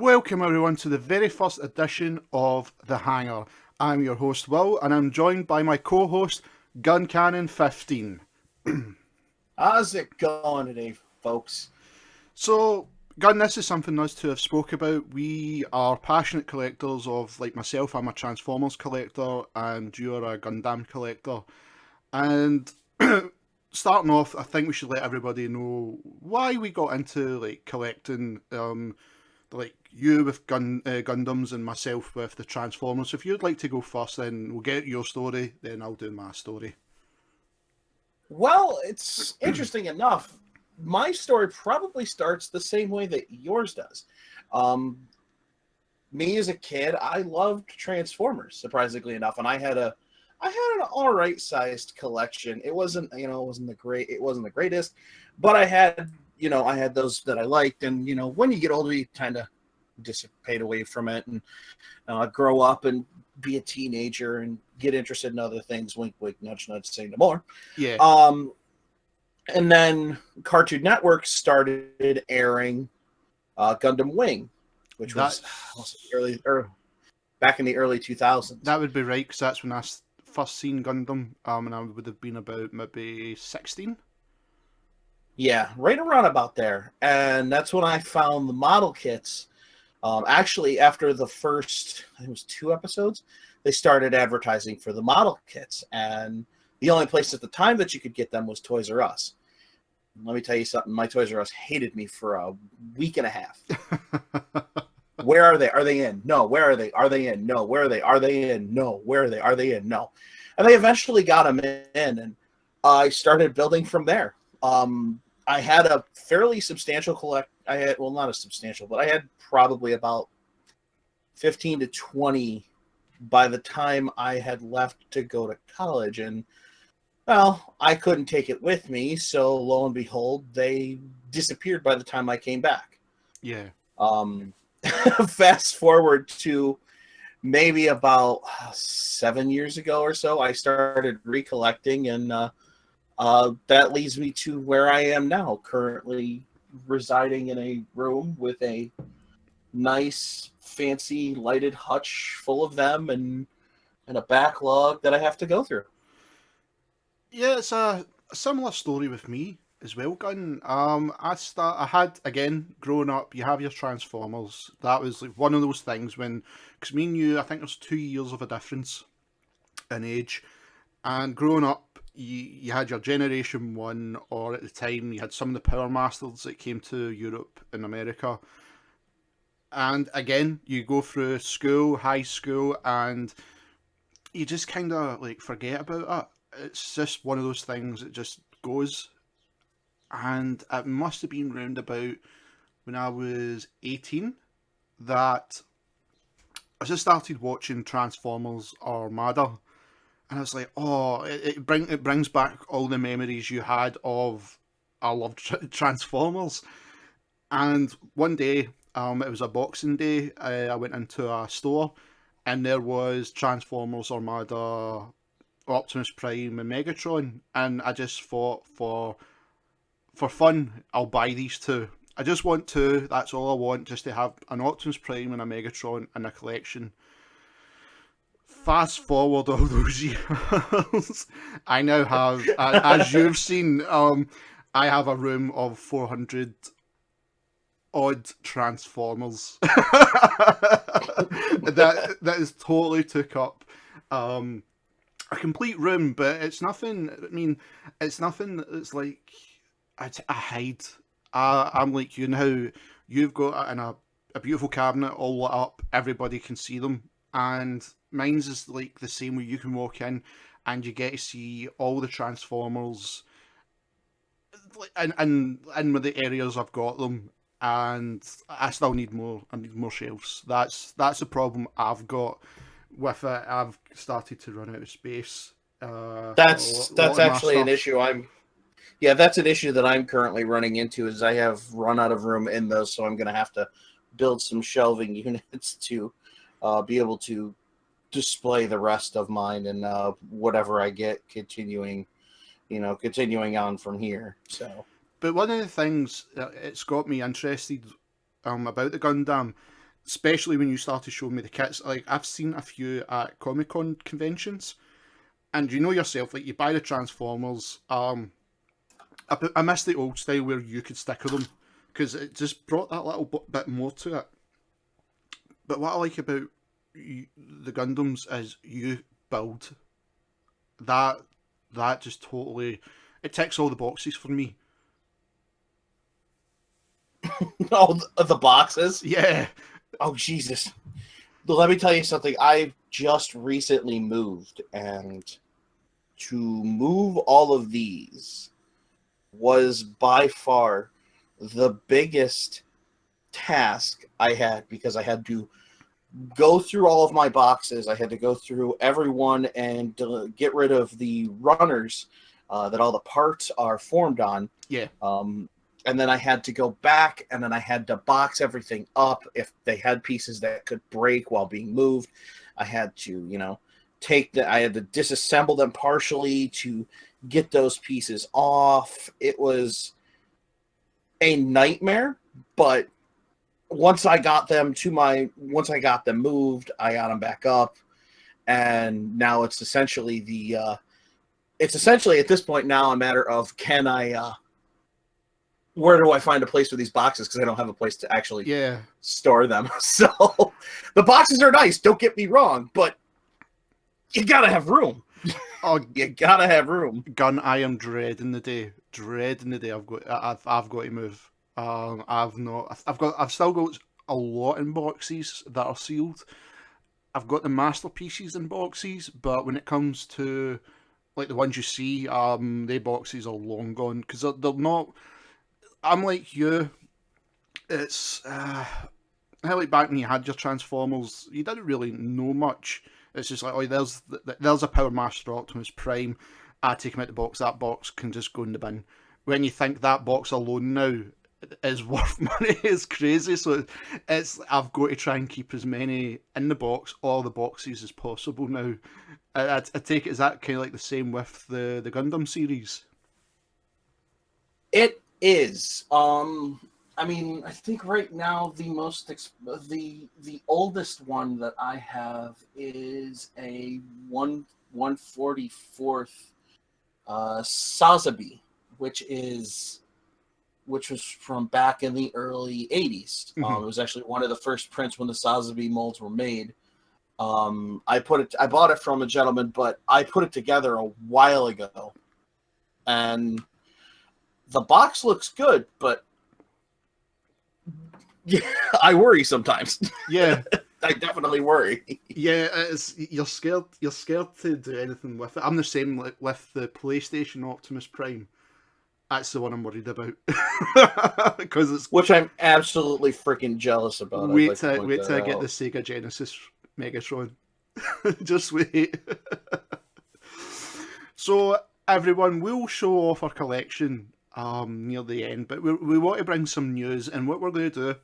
Welcome everyone to the very first edition of The Hangar. I'm your host Will, and I'm joined by my co-host Gun Cannon 15. How's it going today, folks? So, Gun, this is something us two have spoke about. We are passionate collectors of, like myself, I'm a Transformers collector, and you're a Gundam collector. And starting off, I think we should let everybody know why we got into like collecting. Like you with Gundams and myself with the Transformers. So if you'd like to go first, then we'll get your story, then I'll do my story. Well, it's interesting enough. My story probably starts the same way that yours does. Um, Me as a kid, I loved Transformers, surprisingly enough, and I had an all right sized collection. It wasn't, it wasn't the greatest, but I had those that I liked, and when you get older, you kind of dissipate away from it and grow up and be a teenager and get interested in other things. Wink, wink, nudge, nudge. Say no more. Yeah, Um, and then Cartoon Network started airing Gundam Wing, which was that's back in the early 2000s. that would be right because that's when I first seen Gundam, and I would have been about maybe 16. Yeah, right around about there. And that's when I found the model kits. Actually, after the first, I think it was 2 episodes, they started advertising for the model kits. And the only place at the time that you could get them was Toys R Us. Let me tell you something. My Toys R Us hated me for a week and a half. Where are they? Are they in? No. Where are they? Are they in? No. Where are they? Are they in? No. Where are they? Are they in? No. And they eventually got them in, and I started building from there. I had a fairly substantial collect. I had, well, not a substantial, but I had probably about 15 to 20 by the time I had left to go to college. And, well, I couldn't take it with me. So lo and behold, they disappeared by the time I came back. Yeah. Um, Fast forward to maybe about 7 years ago or so, I started recollecting, and that leads me to where I am now, currently residing in a room with a nice, fancy, lighted hutch full of them, and a backlog that I have to go through. Yeah, it's a similar story with me as well, Gun. I had again growing up. You have your Transformers. That was like one of those things when, because me and you, I think there's 2 years of a difference in age. And growing up, you had your Generation 1, or at the time, you had some of the Power Masters that came to Europe and America. And again, you go through school, high school, and you just kind of like forget about it. It's just one of those things that just goes. And it must have been round about when I was 18 that I just started watching Transformers Armada, and I was like, oh, it brings back all the memories you had of I loved Transformers. And one day, it was a Boxing Day. I went into a store, and there was Transformers Armada, Optimus Prime, and Megatron, and I just thought for fun, I'll buy these two. I just want two. That's all I want, just to have an Optimus Prime and a Megatron in a collection. Fast forward all those years, I now have, as you've seen, I have a room of 400 odd Transformers that is totally took up a complete room, but it's nothing. I mean, it's nothing that's like I hide. I'm like you now. You've got in a beautiful cabinet all lit up. Everybody can see them, and mine's is like the same where you can walk in and you get to see all the Transformers and with the areas I've got them, and I still need more. I need more shelves. That's the problem I've got with it. I've started to run out of space for That's a lot that's of my actually an stuff. issue yeah, that's an issue that I'm currently running into, is I have run out of room in those, so I'm going to have to build some shelving units to be able to display the rest of mine, and whatever I get continuing on from here. So, But one of the things that it's got me interested about the Gundam especially when you started showing me the kits. Like, I've seen a few at Comic-Con conventions, and you know yourself, like, you buy the Transformers. I miss the old style where you could sticker them, because it just brought that little bit more to it. But what I like about the Gundams is you build that. That just totally, it ticks all the boxes for me. Oh, the boxes. Yeah. Oh, Jesus. Let me tell you something. I just recently moved, and to move all of these was by far the biggest task I had, because I had to go through all of my boxes. I had to go through everyone and get rid of the runners that all the parts are formed on. Yeah. And then I had to go back, and then I had to box everything up. If they had pieces that could break while being moved, I had to, I had to disassemble them partially to get those pieces off. It was a nightmare, but once I got them moved, I got them back up, and now it's essentially at this point now a matter of, where do I find a place for these boxes, because I don't have a place to actually store them. So the boxes are nice, don't get me wrong, but you gotta have room. Oh, you gotta have room. Gun, I am dreading the day. I've got to move. I've still got a lot in boxes that are sealed. I've got the masterpieces in boxes, but when it comes to like the ones you see, the boxes are long gone, because they're not. I'm like you. It's like back when you had your Transformers, you didn't really know much. It's just like, oh, there's a Power Master Optimus Prime. I take him out the box. That box can just go in the bin. When you think that box alone now is worth money, it's crazy. So I've got to try and keep as many in the box, all the boxes as possible now. I take it, is that kind of like the same with the Gundam series? It is. I think right now the oldest one that I have is a 1/44 Sazabi, which was from back in the early 80s. Mm-hmm. It was actually one of the first prints when the Sazabi molds were made. I bought it from a gentleman, but I put it together a while ago, and the box looks good, but yeah, I worry sometimes. Yeah. I definitely worry. Yeah, you're scared to do anything with it. I'm the same, like with the PlayStation Optimus Prime. That's the one I'm worried about. Because it's, which I'm absolutely freaking jealous about. wait till I get the Sega Genesis Megatron. Just wait. So everyone, we'll show off our collection near the end, but we want to bring some news, and what we're going to do,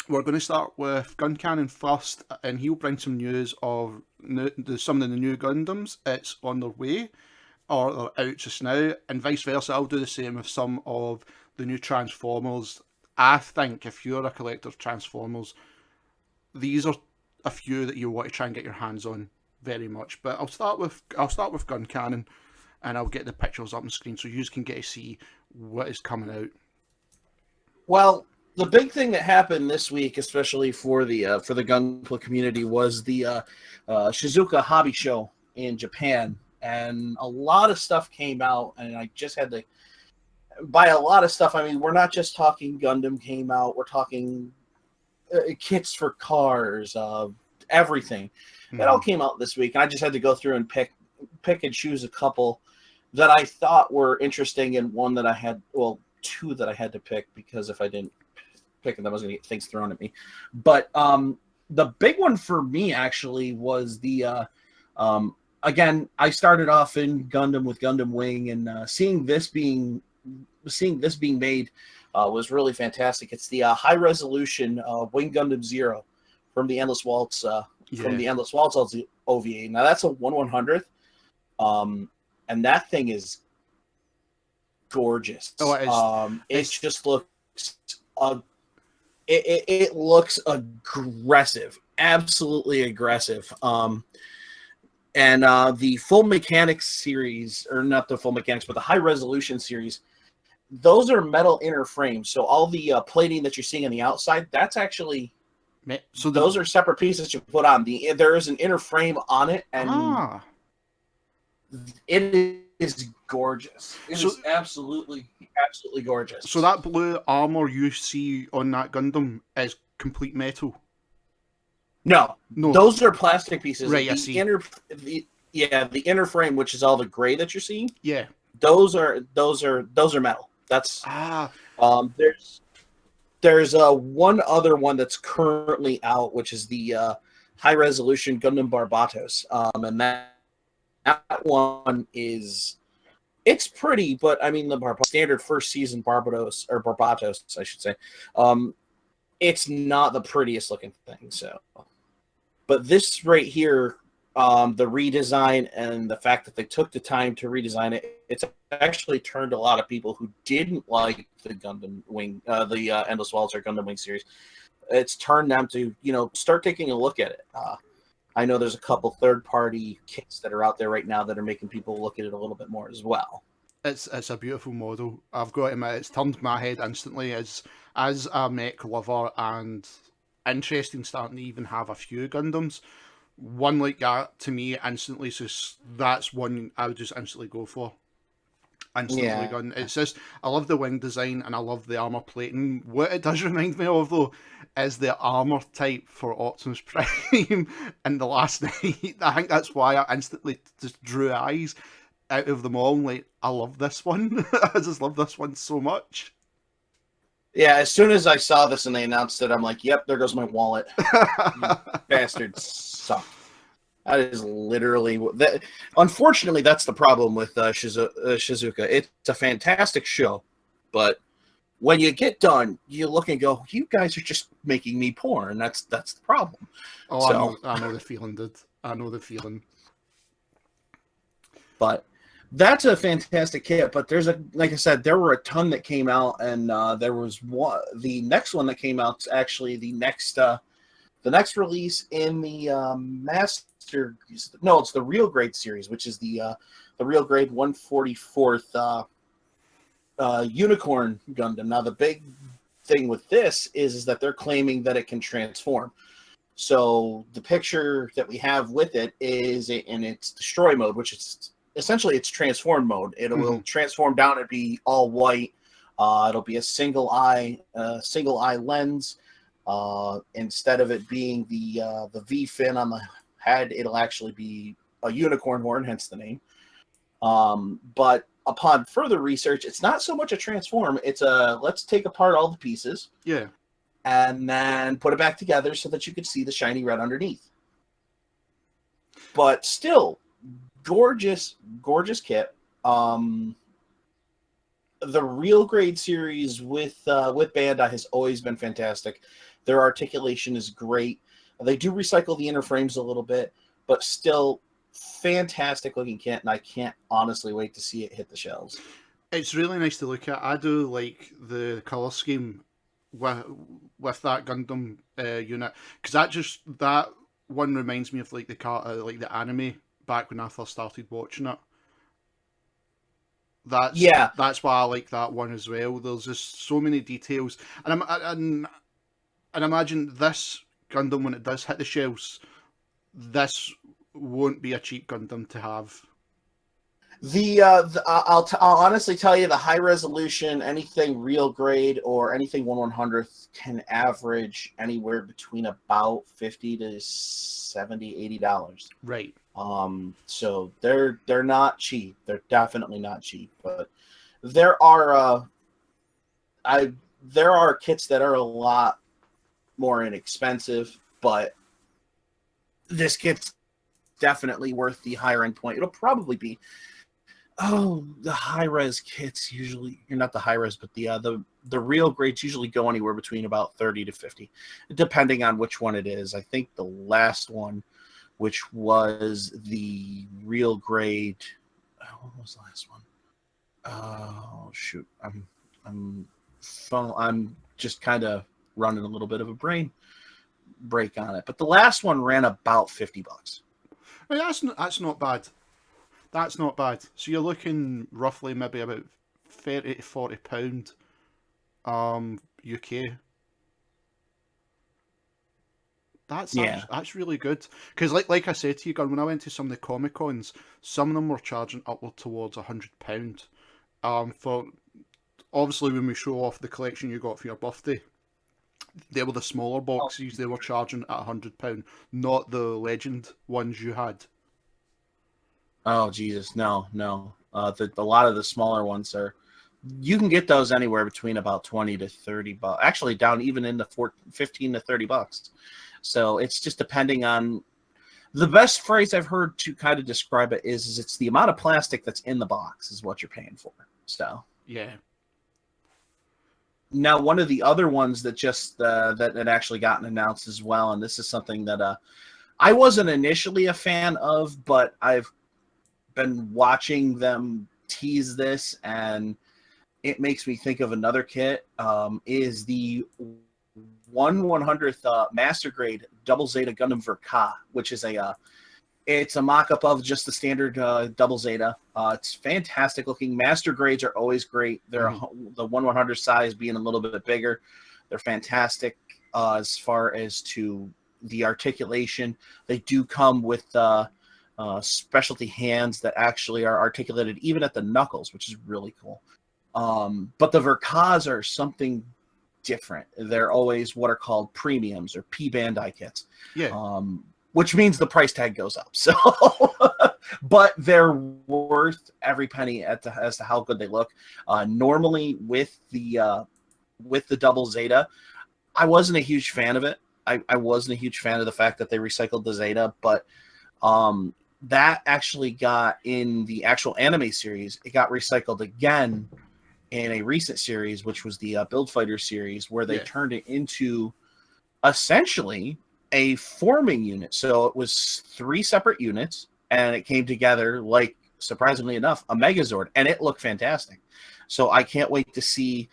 we're going to start with Gun Cannon first, and he'll bring some news of some of the new Gundams. It's on their way, or they're out just now, and vice versa. I'll do the same with some of the new Transformers. I think if you're a collector of Transformers, these are a few that you want to try and get your hands on very much. But I'll start with Gun Cannon, and I'll get the pictures up on the screen so you can get to see what is coming out. Well, the big thing that happened this week, especially for the Gunpla community, was the Shizuoka Hobby Show in Japan, and a lot of stuff came out, and I just had to buy a lot of stuff. I mean, we're not just talking Gundam came out; we're talking kits for cars, everything. It all came out this week, and I just had to go through and pick and choose a couple that I thought were interesting, and two that I had to pick, because if I didn't pick them, I was going to get things thrown at me. But the big one for me actually was the again, I started off in Gundam with Gundam Wing, and seeing this being made was really fantastic. It's the high resolution Wing Gundam Zero from the Endless Waltz OVA. Now that's a 1/100th, and that thing is gorgeous. Oh, it just looks it looks aggressive, absolutely aggressive. And the Full Mechanics series, or not the Full Mechanics, but the High Resolution series, those are metal inner frames. So all the plating that you're seeing on the outside, that's actually those are separate pieces you put on. There is an inner frame on it, and it is gorgeous. It is absolutely gorgeous. So that blue armor you see on that Gundam is complete metal. No, those are plastic pieces. Right, I see. The inner frame, which is all the gray that you're seeing. Yeah, those are metal. That's there's one other one that's currently out, which is the high resolution Gundam Barbatos, and that one it's pretty, but I mean the standard first season Barbatos, I should say, it's not the prettiest looking thing. So, but this right here, the redesign and the fact that they took the time to redesign it, it's actually turned a lot of people who didn't like the Gundam Wing, the Endless Waltz Gundam Wing series, it's turned them to, start taking a look at it. I know there's a couple third-party kits that are out there right now that are making people look at it a little bit more as well. It's a beautiful model. I've got to admit, it's turned my head instantly as a mech lover and interesting starting to even have a few Gundams. One like that to me instantly, that's one I would just instantly go for. Instantly gun. It's just, I love the wing design and I love the armor plating. What it does remind me of though is the armor type for Optimus Prime in The Last Night. I think that's why I instantly just drew eyes out of them all. Like, I love this one. I just love this one so much. Yeah, as soon as I saw this and they announced it, I'm like, yep, there goes my wallet. Bastards suck. That is literally that. Unfortunately, that's the problem with Shizuka. It's a fantastic show, but when you get done, you look and go, "You guys are just making me poor," and that's the problem. Oh, so, I know the feeling, dude. I know the feeling. But that's a fantastic kit. But like I said, there were a ton that came out, and there was one. The next one that came out is actually the next release in the master. No, it's the Real Grade series, which is the Real Grade 144th Unicorn Gundam. Now, the big thing with this is that they're claiming that it can transform. So the picture that we have with it is in its destroy mode, which is essentially its transform mode. It will transform down and be all white. It'll be a single eye lens. Instead of it being the V fin on the head, it'll actually be a unicorn horn, hence the name. But upon further research, it's not so much a transform. It's let's take apart all the pieces. Yeah. And then put it back together so that you can see the shiny red underneath. But still, gorgeous kit. The Real Grade series with Bandai has always been fantastic. Their articulation is great. They do recycle the inner frames a little bit, but still fantastic looking kit, and I can't honestly wait to see it hit the shelves. It's really nice to look at. I do like the colour scheme with that Gundam unit, because that one reminds me of like the anime back when I first started watching it. That's why I like that one as well. There's just so many details, and imagine this Gundam, when it does hit the shelves, this won't be a cheap Gundam to have. I'll honestly tell you, the high resolution, anything Real Grade or anything 1/100th can average anywhere between about $50 to $70, $80. Right. So they're not cheap. They're definitely not cheap. But there are kits that are a lot more inexpensive, but this kit's definitely worth the higher end point. It'll probably be the high res kits usually, you're not the high res, but the Real Grades usually go anywhere between about 30 to 50, depending on which one it is. I think the last one, which was the Real Grade, what was the last one? Oh shoot, I'm just kind of running a little bit of a brain break on it. But the last one ran about $50. I mean, that's not bad. That's not bad. So you're looking roughly maybe about £30 to £40 UK. That's really good, because like I said to you, Gun, when I went to some of the Comic Cons, some of them were charging upward towards £100. For obviously when we show off the collection you got for your birthday, they were the smaller boxes. They were charging at £100, not the Legend ones you had. Oh Jesus, no. A lot of the smaller ones are. You can get those anywhere between about $20 to $30. Actually, down even in the $15 to $30. So it's just depending on. The best phrase I've heard to kind of describe it is it's the amount of plastic that's in the box is what you're paying for. So yeah. Now, one of the other ones that just that had actually gotten announced as well, and this is something that I wasn't initially a fan of, but I've been watching them tease this, and it makes me think of another kit. Is the 1/100th Master Grade Double Zeta Gundam Verka, which is it's a mock-up of just the standard Double Zeta. It's fantastic looking. Master Grades are always great. They're the 1/100 size being a little bit bigger. They're fantastic as far as to the articulation. They do come with specialty hands that actually are articulated even at the knuckles, which is really cool. But the Verkas are something different. They're always what are called premiums or P-Bandai kits. Yeah. Which means the price tag goes up. So, but they're worth every penny as to how good they look. Normally with the Double Zeta, I wasn't a huge fan of it. I wasn't a huge fan of the fact that they recycled the Zeta, but that actually got in the actual anime series. It got recycled again in a recent series, which was the Build Fighter series, where they turned it into essentially a forming unit. So it was 3 separate units, and it came together like, surprisingly enough, a Megazord, and it looked fantastic. So I can't wait to see.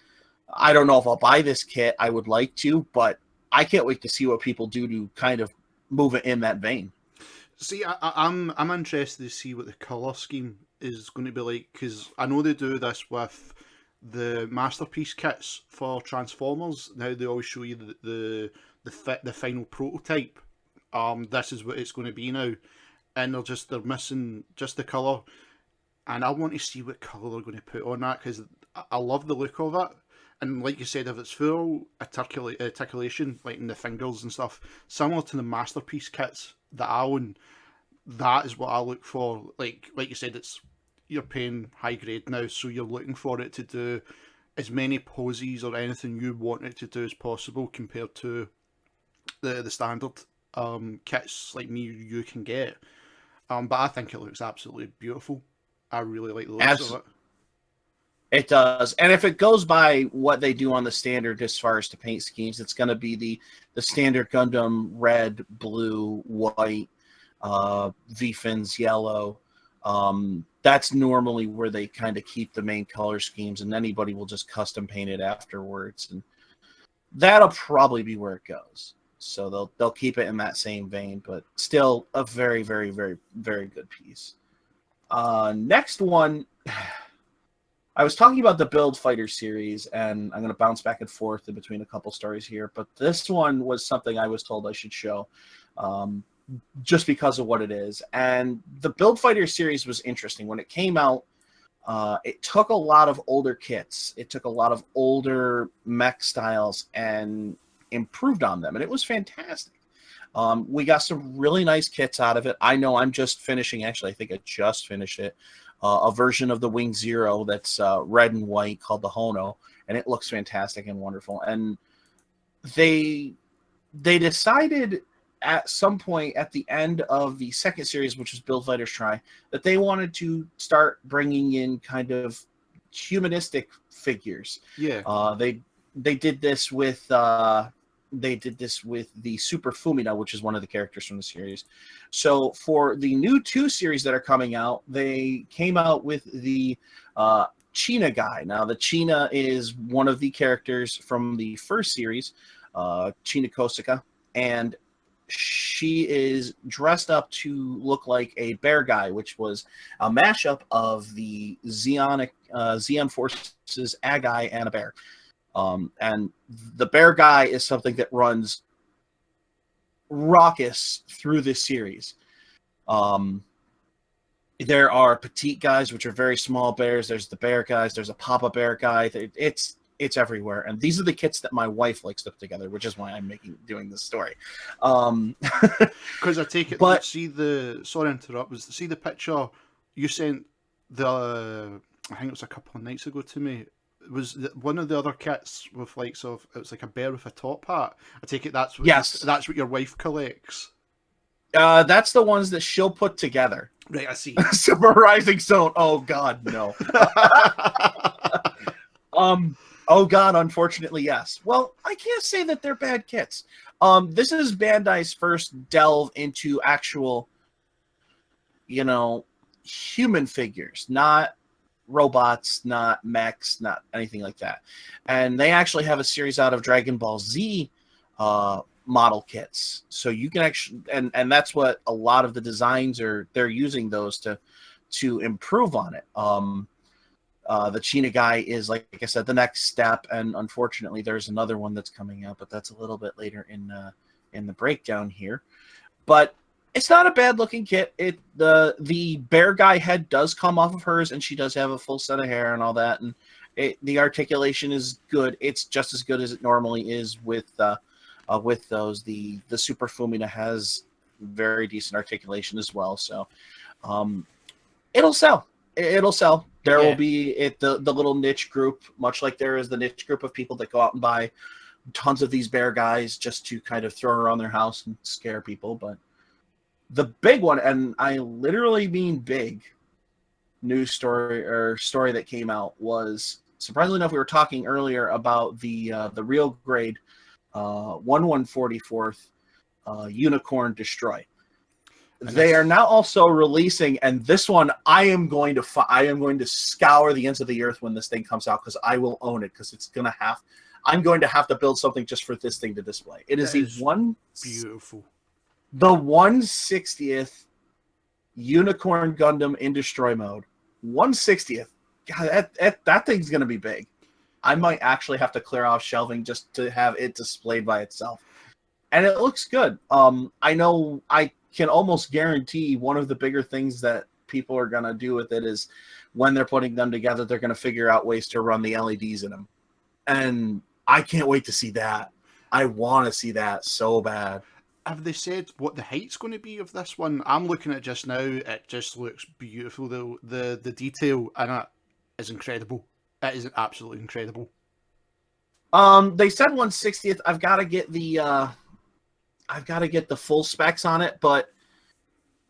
I don't know if I'll buy this kit. I would like to, but I can't wait to see what people do to kind of move it in that vein. See, I'm interested to see what the color scheme is going to be like, because I know they do this with the masterpiece kits for Transformers. Now they always show you the final prototype. This is what it's going to be now, and they're missing just the color, and I want to see what color they're going to put on that, because I love the look of it. And like you said, if it's full articulation, like in the fingers and stuff, similar to the masterpiece kits that I own, that is what I look for. Like you said, you're paying high grade now, so you're looking for it to do as many poses or anything you want it to do as possible compared to the standard kits like you can get. But I think it looks absolutely beautiful. I really like the looks of it. It does. And if it goes by what they do on the standard as far as to paint schemes, it's going to be the standard Gundam red, blue, white, V-Fins yellow. That's normally where they kind of keep the main color schemes, and anybody will just custom paint it afterwards. And that'll probably be where it goes. So they'll keep it in that same vein, but still a very, very, very, very good piece. Next one, I was talking about the Build Fighter series, and I'm going to bounce back and forth in between a couple stories here, but this one was something I was told I should show just because of what it is. And the Build Fighter series was interesting. When it came out, it took a lot of older kits. It took a lot of older mech styles and improved on them, and it was fantastic. We got some really nice kits out of it. I know I'm just finishing, actually, I think I just finished it, a version of the Wing Zero that's red and white called the Hono, and it looks fantastic and wonderful. And they decided at some point at the end of the second series, which was Build Fighters Try, that they wanted to start bringing in kind of humanistic figures. Yeah. They did this with the Super Fumina, which is one of the characters from the series. So for the new 2 series that are coming out, they came out with the China guy. Now, the China is one of the characters from the first series. China Kosaka, and she is dressed up to look like a bear guy, which was a mashup of the Zeon Forces Agai and a bear. And the bear guy is something that runs raucous through this series. There are petite guys, which are very small bears. There's the bear guys. There's a Papa Bear guy. It's everywhere. And these are the kits that my wife likes to put together, which is why I'm doing this story. Because I take it, but sorry to interrupt, see the picture you sent I think it was a couple of nights ago to me, was one of the other kits with it was like a bear with a top hat. I take it that's what your wife collects. That's the ones that she'll put together. Right, I see. Super Rising Zone. Oh God, no. Oh God, unfortunately, yes. Well, I can't say that they're bad kits. This is Bandai's first delve into actual, human figures, not robots, not mechs, not anything like that. And they actually have a series out of Dragon Ball Z model kits, so you can actually, and that's what a lot of the designs they're using those to improve on it. The China guy is, like I said, the next step, and unfortunately there's another one that's coming out, but that's a little bit later in the breakdown here. But it's not a bad looking kit. The bear guy head does come off of hers, and she does have a full set of hair and all that, and the articulation is good. It's just as good as it normally is with those. The Super Fumina has very decent articulation as well, so it'll sell. There will be the little niche group, much like there is the niche group of people that go out and buy tons of these bear guys just to kind of throw around their house and scare people. But the big one, and I literally mean big, news story that came out was, surprisingly enough, we were talking earlier about the real grade 1144th Unicorn Destroy. They are now also releasing, and this one I am going to scour the ends of the earth when this thing comes out, because I will own it, because I'm going to have to build something just for this thing to display. It is beautiful. The 160th Unicorn Gundam in Destroy mode. 160th. God, that thing's going to be big. I might actually have to clear off shelving just to have it displayed by itself. And it looks good. I know I can almost guarantee one of the bigger things that people are going to do with it is when they're putting them together, they're going to figure out ways to run the LEDs in them. And I can't wait to see that. I want to see that so bad. Have they said what the height's going to be of this one? I'm looking at it just now. It just looks beautiful. The detail in it is incredible. It is absolutely incredible. They said 160th. I've got to get the full specs on it, but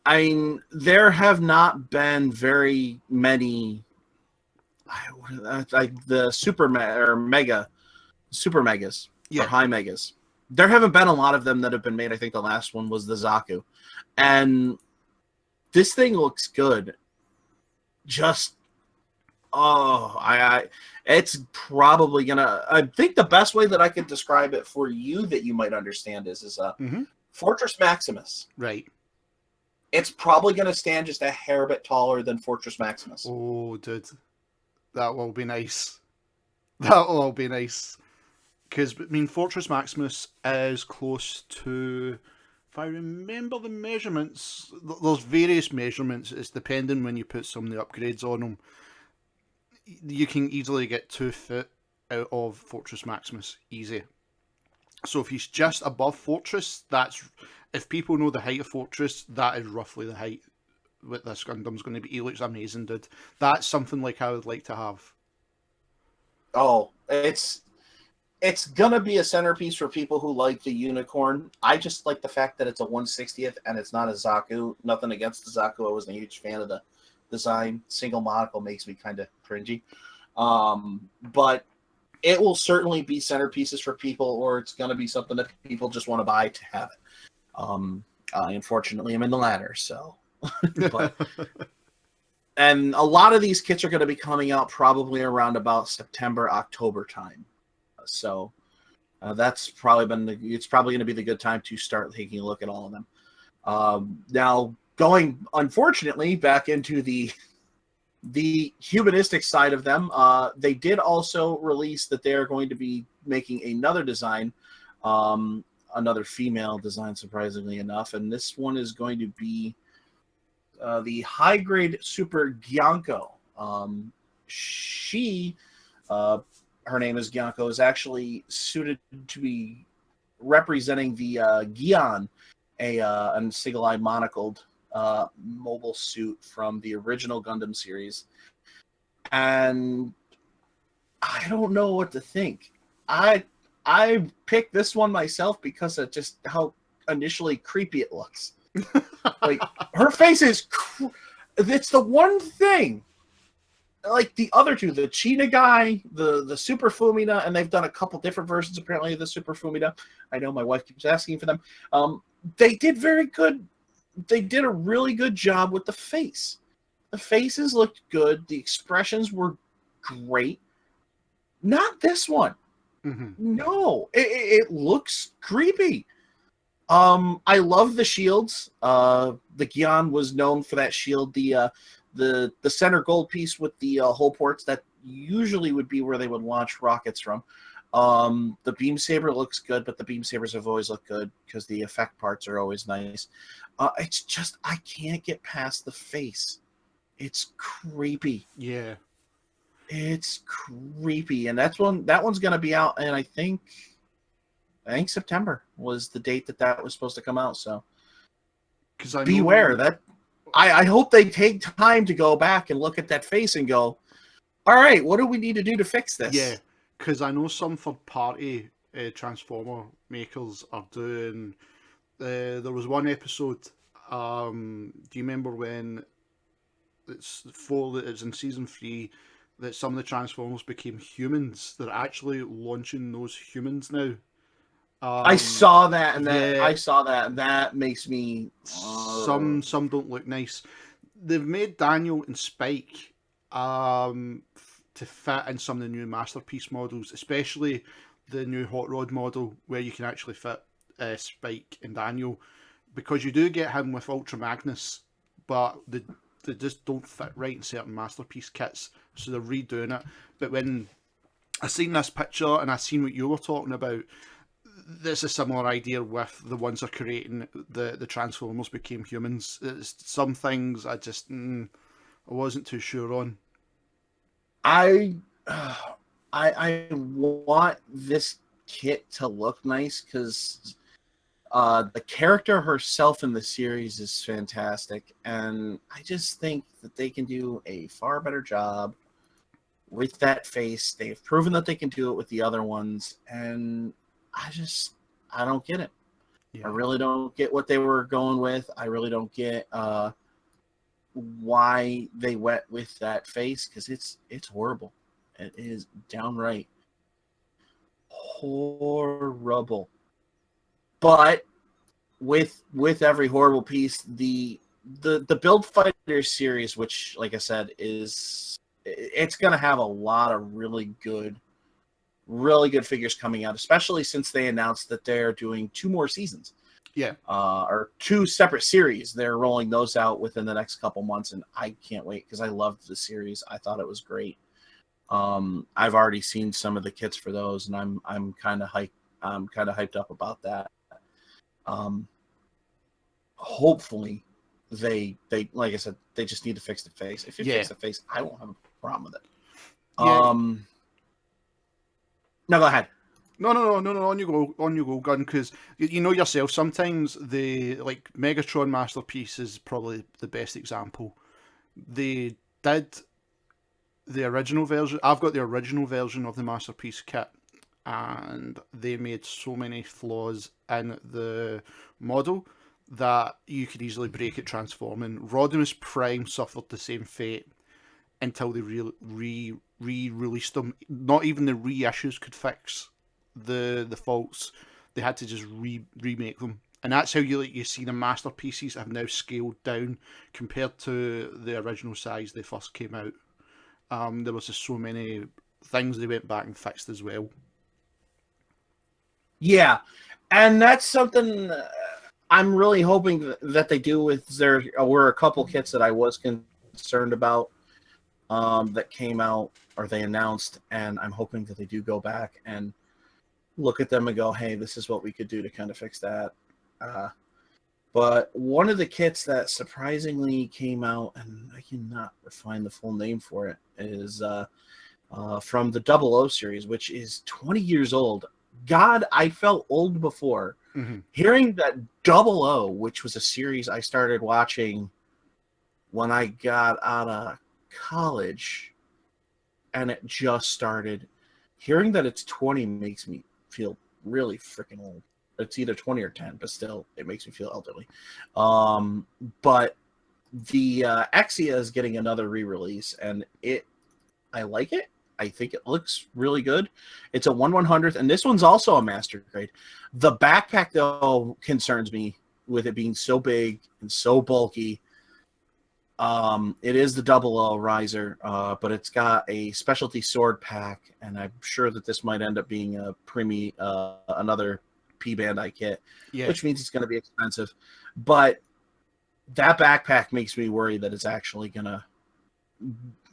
I mean, there have not been very many like the super megas or high megas. There haven't been a lot of them that have been made. I think the last one was the Zaku, and this thing looks good. Just it's probably gonna. I think the best way that I could describe it for you that you might understand is Fortress Maximus. Right. It's probably gonna stand just a hair bit taller than Fortress Maximus. Oh, dude, that will be nice. That will be nice. Because, I mean, Fortress Maximus is close to, if I remember the measurements, there's various measurements. It's depending when you put some of the upgrades on them. You can easily get 2 foot out of Fortress Maximus. Easy. So if he's just above Fortress, if people know the height of Fortress, that is roughly the height what this Gundam's going to be. He looks amazing, dude. That's something like I would like to have. Oh, it's gonna be a centerpiece for people who like the Unicorn. I just like the fact that it's a 160th and it's not a Zaku. Nothing against the Zaku. I wasn't a huge fan of the design. Single monocle makes me kind of cringy. But it will certainly be centerpieces for people, or it's gonna be something that people just want to buy to have it. Unfortunately, I'm in the latter, so. But, and a lot of these kits are going to be coming out probably around about September, October time. So That's probably it's probably going to be the good time to start taking a look at all of them. Now, going unfortunately back into the humanistic side of them, they did also release that they are going to be making another design, another female design, surprisingly enough, and this one is going to be the high grade Super Gyanko. She, her name is Gyanko, is actually suited to be representing the Gion, an single-eye monocled mobile suit from the original Gundam series. And I don't know what to think. I picked this one myself because of just how initially creepy it looks. Like, her face is it's the one thing, like the other two, the Cheetah guy, the Super Fumina, and they've done a couple different versions apparently of the Super Fumina. I know my wife keeps asking for them. They did very good. They did a really good job with the face. The faces looked good. The expressions were great. Not this one. Mm-hmm. No, it looks creepy. I love the shields. The Gion was known for that shield. The center gold piece with the hole ports, that usually would be where they would launch rockets from. The beam saber looks good, but the beam sabers have always looked good because the effect parts are always nice. It's just I can't get past the face. It's creepy. Yeah. It's creepy, and that one's gonna be out, and I think September was the date that was supposed to come out. So beware that. I hope they take time to go back and look at that face and go, all right, what do we need to do to fix this? Yeah, because I know some third-party Transformer makers are doing. There was one episode. Do you remember when it's in season 3 that some of the Transformers became humans? They're actually launching those humans now. I saw that, and yeah. I saw that, and that makes me. Some don't look nice. They've made Daniel and Spike to fit in some of the new Masterpiece models, especially the new Hot Rod model where you can actually fit Spike and Daniel, because you do get him with Ultra Magnus, but they just don't fit right in certain Masterpiece kits, so they're redoing it. But when I seen this picture and I seen what you were talking about, there's a similar idea with the ones they're creating. The Transformers became humans. Some things I just I wasn't too sure on. I want this kit to look nice because the character herself in the series is fantastic, and I just think that they can do a far better job with that face. They've proven that they can do it with the other ones, and I don't get it. Yeah. I really don't get what they were going with. I really don't get why they went with that face, because it's horrible. It is downright horrible. But with every horrible piece, the Build Fighter series, which, like I said, it's going to have a lot of really good figures coming out, especially since they announced that they're doing 2 more seasons. Yeah. Or 2 separate series. They're rolling those out within the next couple months, and I can't wait because I loved the series. I thought it was great. I've already seen some of the kits for those, and I'm kind of hyped up about that. Hopefully they like I said, they just need to fix the face. If you fix the face, I won't have a problem with it. Yeah. No, go ahead. No. On you go, Gun. Because you know yourself, sometimes the Megatron Masterpiece is probably the best example. They did the original version. I've got the original version of the Masterpiece kit, and they made so many flaws in the model that you could easily break it transforming. Rodimus Prime suffered the same fate until they re-released them. Not even the reissues could fix the faults. They had to just remake them, and that's how you see the Masterpieces have now scaled down compared to the original size they first came out. There was just so many things they went back and fixed as well. Yeah, and that's something I'm really hoping that they do with there were a couple kits that I was concerned about that came out or they announced, and I'm hoping that they do go back and look at them and go, hey, this is what we could do to kind of fix that. Uh, but one of the kits that surprisingly came out, and I cannot find the full name for it, is from the Double O series, which is 20 years old. God, I felt old before. Mm-hmm. Hearing that Double O, which was a series I started watching when I got out of college, and it just started. Hearing that it's 20 makes me feel really freaking old. It's either 20 or 10, but still, it makes me feel elderly. But the Exia is getting another re-release, and I like it. I think it looks really good. It's a 1/100th, and this one's also a master grade. The backpack, though, concerns me with it being so big and so bulky. It is the Double O riser, but it's got a specialty sword pack, and I'm sure that this might end up being a another P Bandai kit, Yeah. which means it's going to be expensive. But that backpack makes me worry that it's actually going to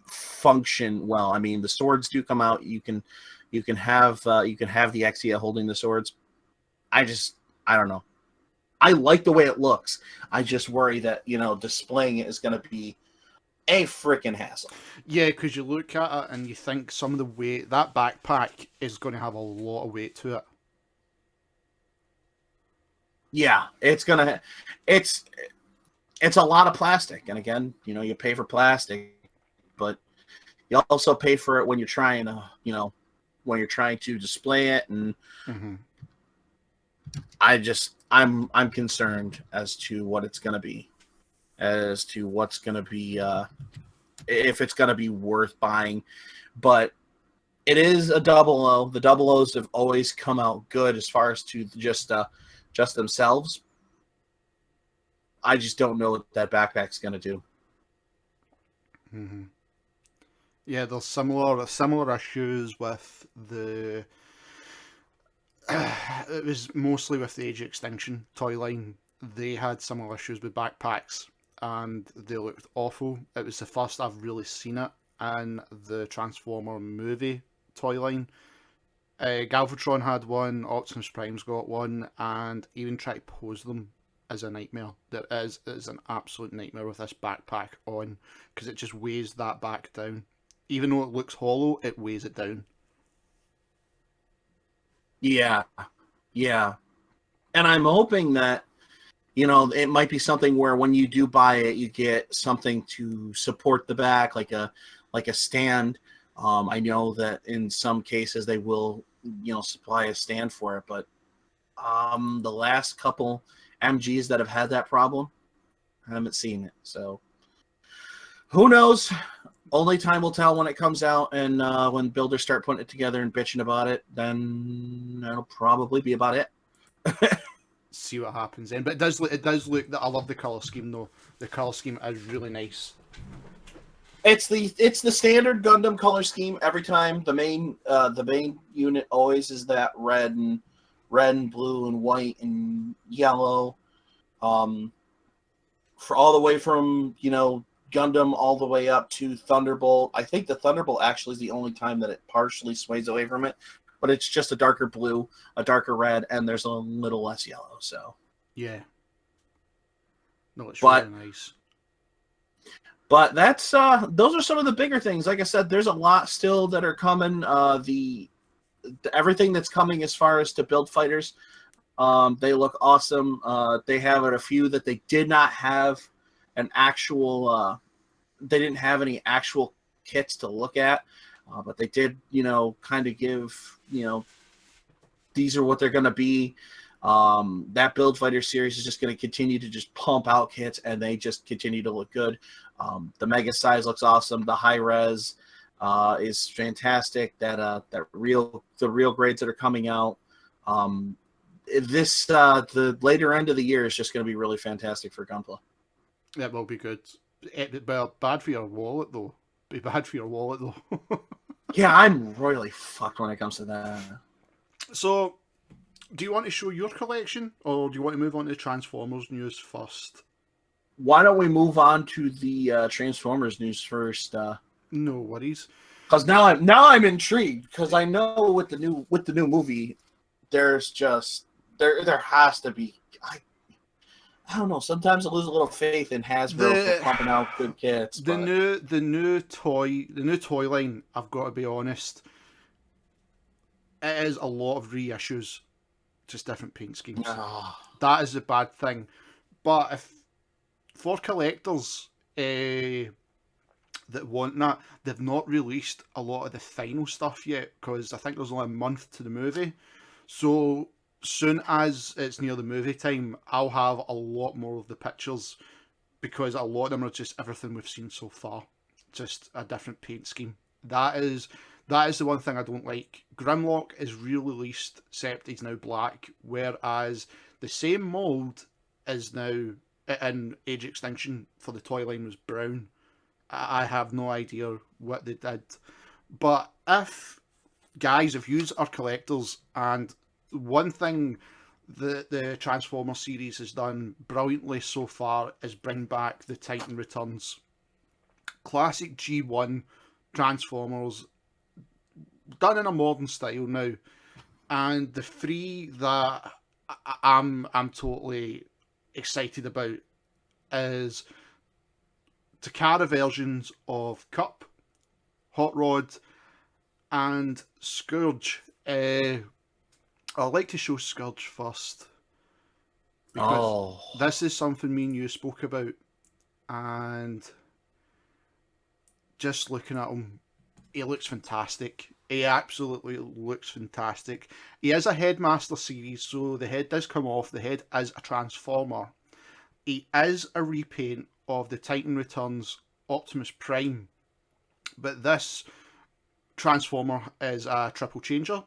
function well. I mean, the swords do come out. You can have the Exia holding the swords. I don't know. I like the way it looks. I just worry that, displaying it is going to be a freaking hassle. Yeah, because you look at it and you think some of the weight, that backpack is going to have a lot of weight to it. Yeah, it's a lot of plastic. And again, you pay for plastic, but you also pay for it when you're trying to, when you're trying to display it. And Mm-hmm. I'm concerned as to what it's going to be, as to what's going to be, if it's going to be worth buying. But it is a Double O. The Double O's have always come out good as far as to just themselves. I just don't know what that backpack's going to do. Mm-hmm. Yeah, there's similar issues with the. It was mostly with the Age of Extinction toy line. They had similar issues with backpacks, and they looked awful. It was the first I've really seen it in the Transformer movie toy line. Galvatron had one, Optimus Prime's got one, and even try to pose them is a nightmare. It is an absolute nightmare with this backpack on, because it just weighs that back down. Even though it looks hollow, it weighs it down. Yeah, yeah. And I'm hoping that, it might be something where when you do buy it, you get something to support the back, like a stand. I know that in some cases they will, supply a stand for it, but the last couple MGs that have had that problem, I haven't seen it. So who knows? Only time will tell when it comes out, and when builders start putting it together and bitching about it, then that'll probably be about it. See what happens then. But it does look that I love the colour scheme though. The colour scheme is really nice. It's the standard Gundam color scheme every time. The main unit always is that red and blue and white and yellow. For all the way from Gundam all the way up to Thunderbolt. I think the Thunderbolt actually is the only time that it partially sways away from it, but it's just a darker blue, a darker red, and there's a little less yellow. So Yeah. No, it's but really nice. But that's those are some of the bigger things. Like I said, there's a lot still that are coming. The everything that's coming as far as to build fighters, they look awesome. They have a few that they did not have an actual. They didn't have any actual kits to look at, but they did, kind of give, these are what they're going to be. That Build Fighter series is just going to continue to just pump out kits, and they just continue to look good. The mega size looks awesome. The high res is fantastic. The real grades that are coming out. The later end of the year is just going to be really fantastic for Gunpla. It will be good. It'd be bad for your wallet though. Be bad for your wallet though. Yeah, I'm royally fucked when it comes to that. So Do you want to show your collection, or do you want to move on to Transformers news first? Why don't we move on to the Transformers news first? No worries. Because now I'm intrigued because I know with the new movie, there's just there has to be. I don't know. Sometimes I lose a little faith in Hasbro for pumping out good kits. The new toy line. I've got to be honest. It is a lot of reissues, just different paint schemes. That is the bad thing. But if for collectors that want that, they've not released a lot of the final stuff yet because I think there's only a month to the movie. So soon as it's near the movie time, I'll have a lot more of the pictures because a lot of them are just everything we've seen so far, just a different paint scheme. That is the one thing I don't like. Grimlock is re-released, except he's now black, whereas the same mold is now in Age Extinction for the toy line was brown. I have no idea what they did. But if you are collectors, and one thing the Transformers series has done brilliantly so far is bring back the Titan Returns. Classic G1 Transformers, done in a modern style now. And the three that I'm totally excited about is Takara versions of Cup, Hot Rod, and Scourge. I'd like to show Scourge first because this is something me and you spoke about, and just looking at him, he looks fantastic. He absolutely looks fantastic. He is a Headmaster series, so the head does come off. The head is a Transformer. He is a repaint of the Titan Returns Optimus Prime, but this Transformer is a triple changer,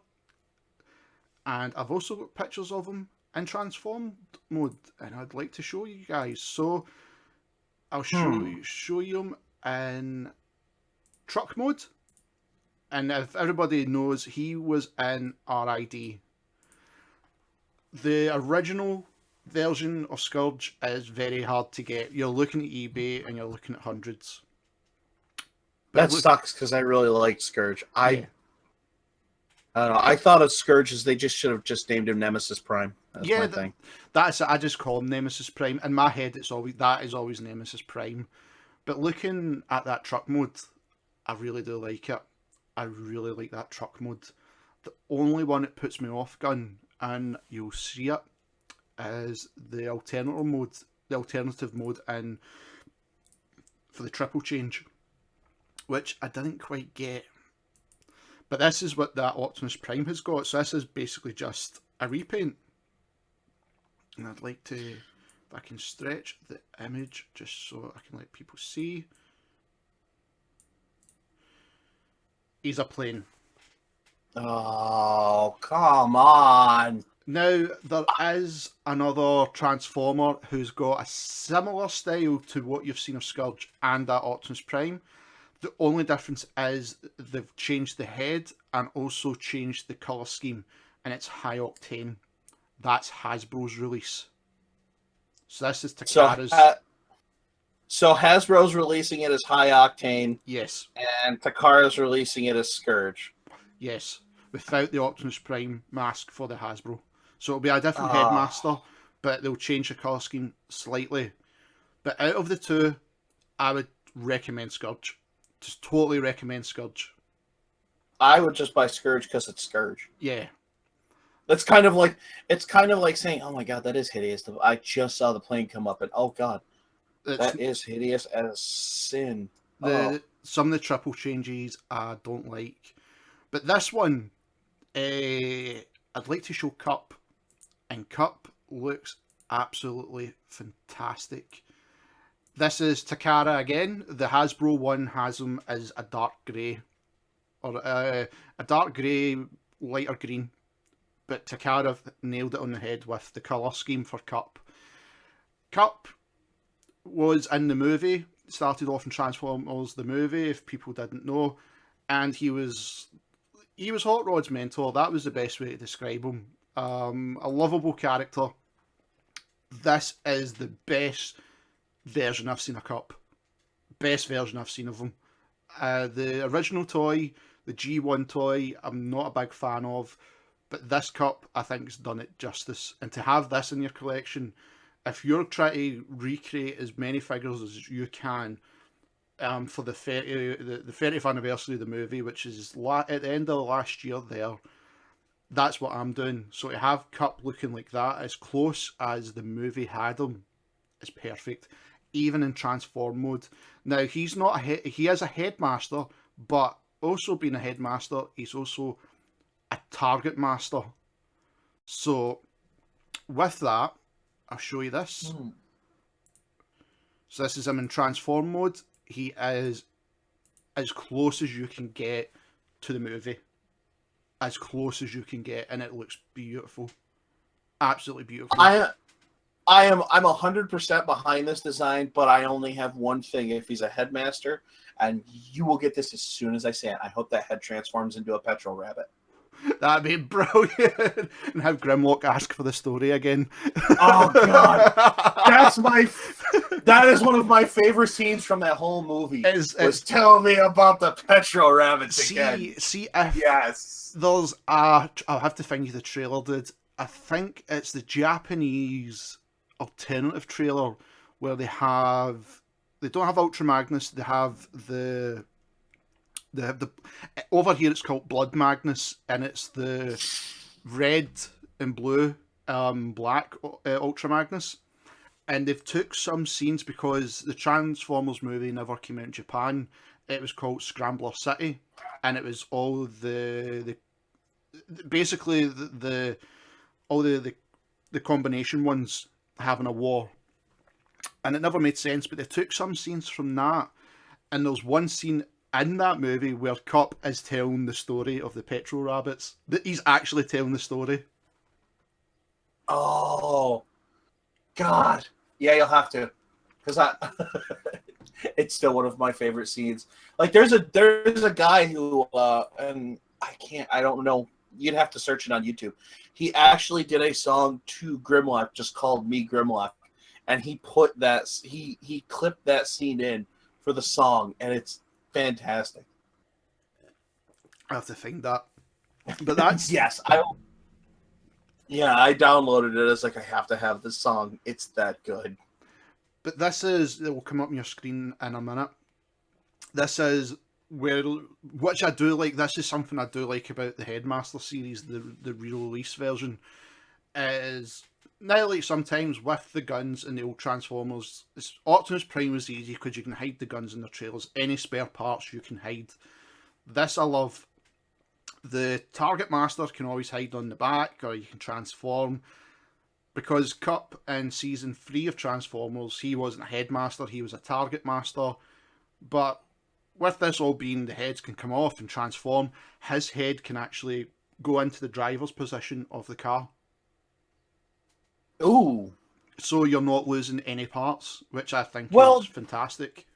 and I've also got pictures of him in transformed mode, and I'd like to show you guys. So I'll show you him in truck mode, and if everybody knows, he was in RID. The original version of Scourge is very hard to get. You're looking at eBay and you're looking at hundreds. But that sucks because I really liked Scourge. I don't know. I thought of Scourge as they just should have just named him Nemesis Prime. That's my thing. That's it. I just call him Nemesis Prime. In my head, that is always Nemesis Prime. But looking at that truck mode, I really do like it. I really like that truck mode. The only one that puts me off, Gun, and you'll see it, is the alternative mode in for the triple change, which I didn't quite get. But this is what that Optimus Prime has got. So this is basically just a repaint. And I'd like to, if I can stretch the image just so I can let people see. He's a plane. Oh, come on. Now, there is another Transformer who's got a similar style to what you've seen of Scourge and that Optimus Prime. The only difference is they've changed the head and also changed the colour scheme, and it's high octane. That's Hasbro's release. So this is Takara's. So Hasbro's releasing it as high octane. Yes. And Takara's releasing it as Scourge. Yes. Without the Optimus Prime mask for the Hasbro. So it'll be a different headmaster, but they'll change the colour scheme slightly. But out of the two, I would recommend Scourge. Just totally recommend Scourge. I would just buy Scourge because it's Scourge. Yeah. That's kind of like saying, "Oh my god, that is hideous." I just saw the plane come up, and oh god, that is hideous as sin. Some of the triple changes I don't like, but this one, I'd like to show Cup, and Cup looks absolutely fantastic. This is Takara again. The Hasbro one has him as a dark grey, or a dark grey, lighter green. But Takara nailed it on the head with the colour scheme for Cup. Cup was in the movie, started off in Transformers the movie, if people didn't know, and he was Hot Rod's mentor. That was the best way to describe him. a lovable character. This is the best version I've seen of Cup. Best version I've seen of him. The original toy, the G1 toy, I'm not a big fan of, but this Cup I think has done it justice. And to have this in your collection, if you're trying to recreate as many figures as you can for the 30th anniversary of the movie, which is at the end of last year there, that's what I'm doing. So to have Cup looking like that, as close as the movie had him, is perfect. Even in transform mode. Now he is a headmaster, but also being a headmaster, he's also a target master. So with that, I'll show you this. So this is him in transform mode. He is as close as you can get to the movie. As close as you can get, and it looks beautiful. Absolutely beautiful. I'm 100% behind this design, but I only have one thing. If he's a headmaster, and you will get this as soon as I say it, I hope that head transforms into a petrol rabbit. That'd be brilliant. And have Grimlock ask for the story again. Oh god, that is one of my favorite scenes from that whole movie. Tell me about the petrol rabbits again. See if yes, there's I'll have to find you the trailer, dude. I think it's the Japanese alternative trailer where they don't have Ultra Magnus, they have the over here it's called Blood Magnus, and it's the red and blue black Ultra Magnus, and they've took some scenes because the Transformers movie never came out in Japan. It was called Scrambler City, and it was all basically the combination ones having a war, and it never made sense, but they took some scenes from that, and there's one scene in that movie where Cup is telling the story of the petrol rabbits. That he's actually telling the story. Oh god, yeah, you'll have to, because it's still one of my favorite scenes. Like there's a guy who and I don't know, you'd have to search it on YouTube. He actually did a song to Grimlock just called Me Grimlock, and he clipped that scene in for the song, and it's fantastic. I have to find that. But that's yes, I downloaded it. It's like I have to have this song. It's that good. But it will come up on your screen in a minute. This is which I do like. This is something I do like about the Headmaster series, the re-release version, is now like sometimes with the guns and the old Transformers, Optimus Prime was easy because you can hide the guns in the trailers. Any spare parts you can hide. This I love. The Target Master can always hide on the back, or you can transform. Because Cup in season 3 of Transformers, he wasn't a Headmaster, he was a Target Master. But with this all being the heads can come off and transform, his head can actually go into the driver's position of the car. Ooh. So you're not losing any parts, which I think is fantastic.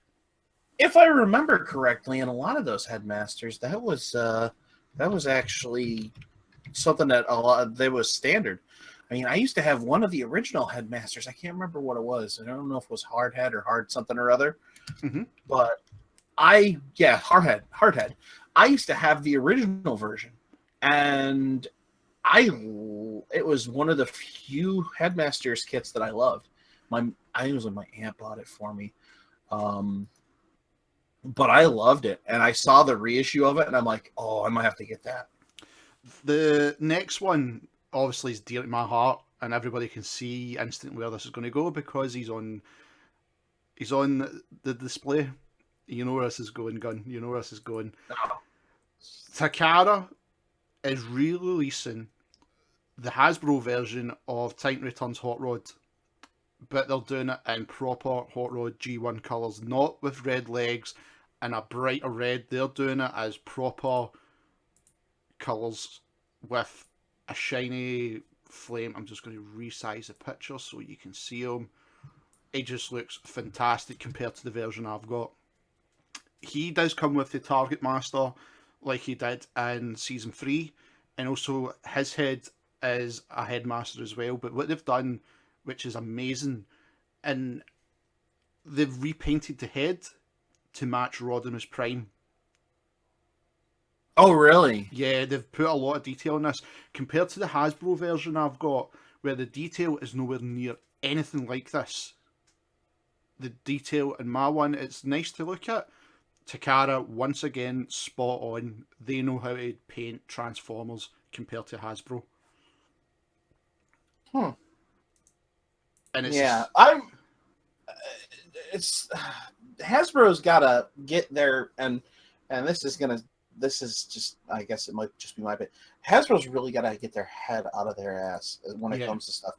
If I remember correctly, in a lot of those Headmasters, that was actually something that they was standard. I mean, I used to have one of the original Headmasters. I can't remember what it was. I don't know if it was Hardhead or Hard something or other. Mm-hmm. But Hardhead. I used to have the original version, and it was one of the few Headmasters kits that I loved. I think it was when my aunt bought it for me. But I loved it, and I saw the reissue of it, and I'm like, oh, I might have to get that. The next one obviously is dear to my heart, and everybody can see instantly where this is going to go because he's on the display. You know where this is going, Gun. You know where this is going. Oh. Takara is re-releasing the Hasbro version of Titan Returns Hot Rod, but they're doing it in proper Hot Rod G1 colours, not with red legs and a brighter red. They're doing it as proper colours with a shiny flame. I'm just going to resize the picture so you can see him. It just looks fantastic compared to the version I've got. He does come with the Target Master like he did in Season 3, and also his head is a headmaster as well. But what they've done, which is amazing, and they've repainted the head to match Rodimus Prime. Oh, really? Yeah, they've put a lot of detail in this compared to the Hasbro version I've got, where the detail is nowhere near anything like this. The detail in my one, it's nice to look at. Takara, once again, spot on. They know how to paint Transformers compared to Hasbro. Hmm. And it's Yeah, it's Hasbro's got to get there, and this is just, I guess it might just be my bit. Hasbro's really got to get their head out of their ass when it comes to stuff.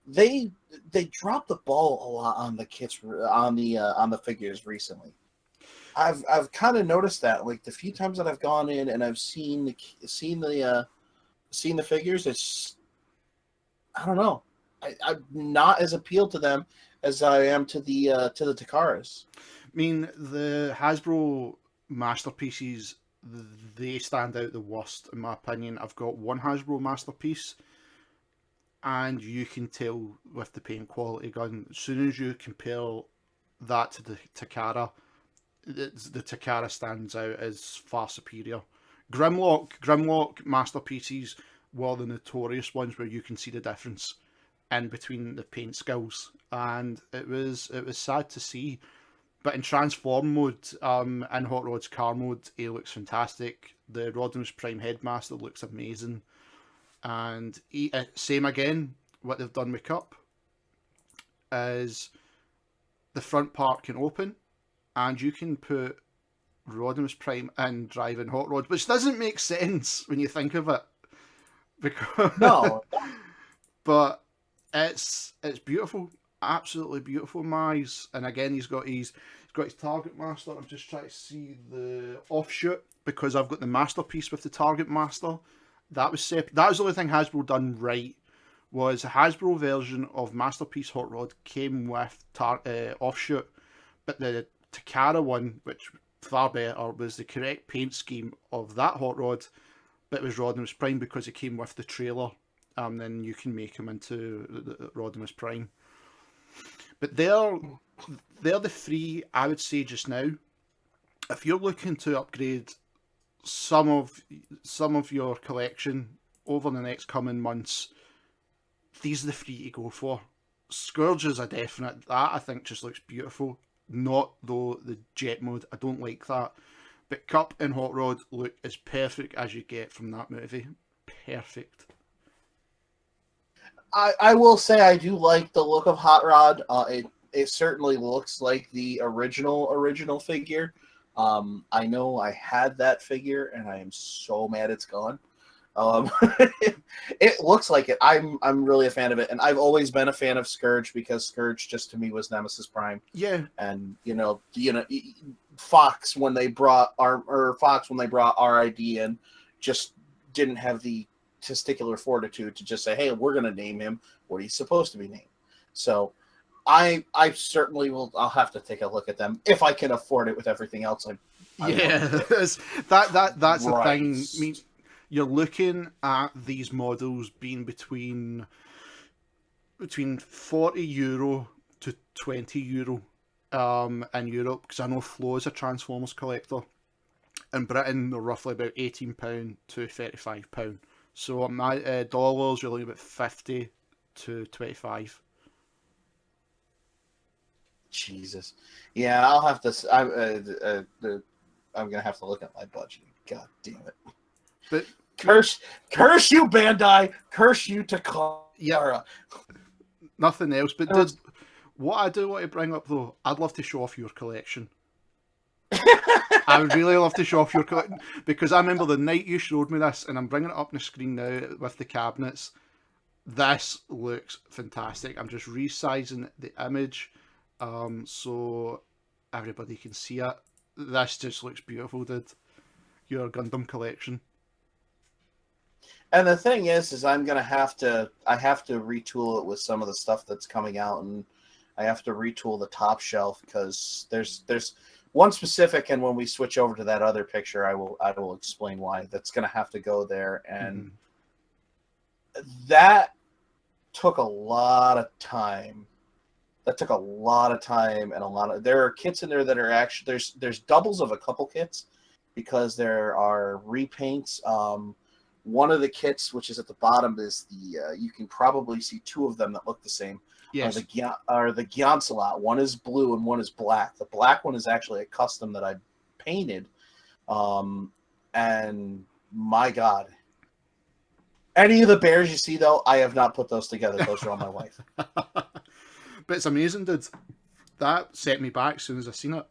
They dropped the ball a lot on the kits, on the figures recently. I've kind of noticed that, like the few times that I've gone in and I've seen the figures, it's, I don't know, I'm not as appealed to them as I am to the Takaras. I mean, the Hasbro masterpieces, they stand out the worst in my opinion. I've got one Hasbro masterpiece, and you can tell with the paint quality gun, as soon as you compare that to the Takara, the Takara stands out as far superior. Grimlock masterpieces were the notorious ones where you can see the difference in between the paint skills, and it was sad to see. But in transform mode, in Hot Rod's car mode, he looks fantastic. The Rodimus Prime Headmaster looks amazing, and same again. What they've done with Cup is the front part can open, and you can put Rodimus Prime in driving Hot Rod, which doesn't make sense when you think of it. Because No, but it's beautiful, absolutely beautiful in my eyes. And again, he's got his Target Master. I'm just trying to see the offshoot because I've got the masterpiece with the Target Master. That was that was the only thing Hasbro done right. Was a Hasbro version of Masterpiece Hot Rod came with offshoot, but the Takara one, which far better, was the correct paint scheme of that Hot Rod, but it was Rodimus Prime because it came with the trailer. Then you can make him into the Rodimus Prime. But they're the three I would say just now. If you're looking to upgrade some of your collection over the next coming months, these are the three to go for. Scourge is a definite. That I think just looks beautiful. Not though the jet mode. I don't like that. But Cup and Hot Rod look as perfect as you get from that movie. Perfect. I will say I do like the look of Hot Rod. It certainly looks like the original figure. I know I had that figure, and I am so mad it's gone. It looks like it. I'm really a fan of it, and I've always been a fan of Scourge because Scourge just to me was Nemesis Prime. Yeah, and Fox when they brought RID in just didn't have the testicular fortitude to just say, hey, we're going to name him what he's supposed to be named. So I certainly will. I'll have to take a look at them if I can afford it with everything else. that's the thing. I mean, you're looking at these models being between €40 to €20 in Europe, because I know Flo is a Transformers collector. In Britain, they're roughly about £18 to £35. So my dollars, you're looking about 50 to 25. Jesus, yeah, I'll have to. I'm gonna have to look at my budget. God damn it! But curse you, Bandai. Curse you, Takara. Yeah, nothing else. But what I do want to bring up though, I'd love to show off your collection. I would really love to show off your collection, because I remember the night you showed me this, and I'm bringing it up on the screen now with the cabinets. This looks fantastic. I'm just resizing the image so everybody can see it. This just looks beautiful, dude. Your Gundam collection. And the thing is I have to retool it with some of the stuff that's coming out, and I have to retool the top shelf because there's one specific, and when we switch over to that other picture, I will explain why that's going to have to go there. And that took a lot of time. That took a lot of time and there are kits in there that are actually there's doubles of a couple kits because there are repaints. One of the kits, which is at the bottom, is the you can probably see two of them that look the same. Yes. Are the Gioncelot. One is blue and one is black. The black one is actually a custom that I painted. And my God, any of the bears you see though, I have not put those together. Those are all my wife. But it's amazing, dude. That set me back as soon as I seen it.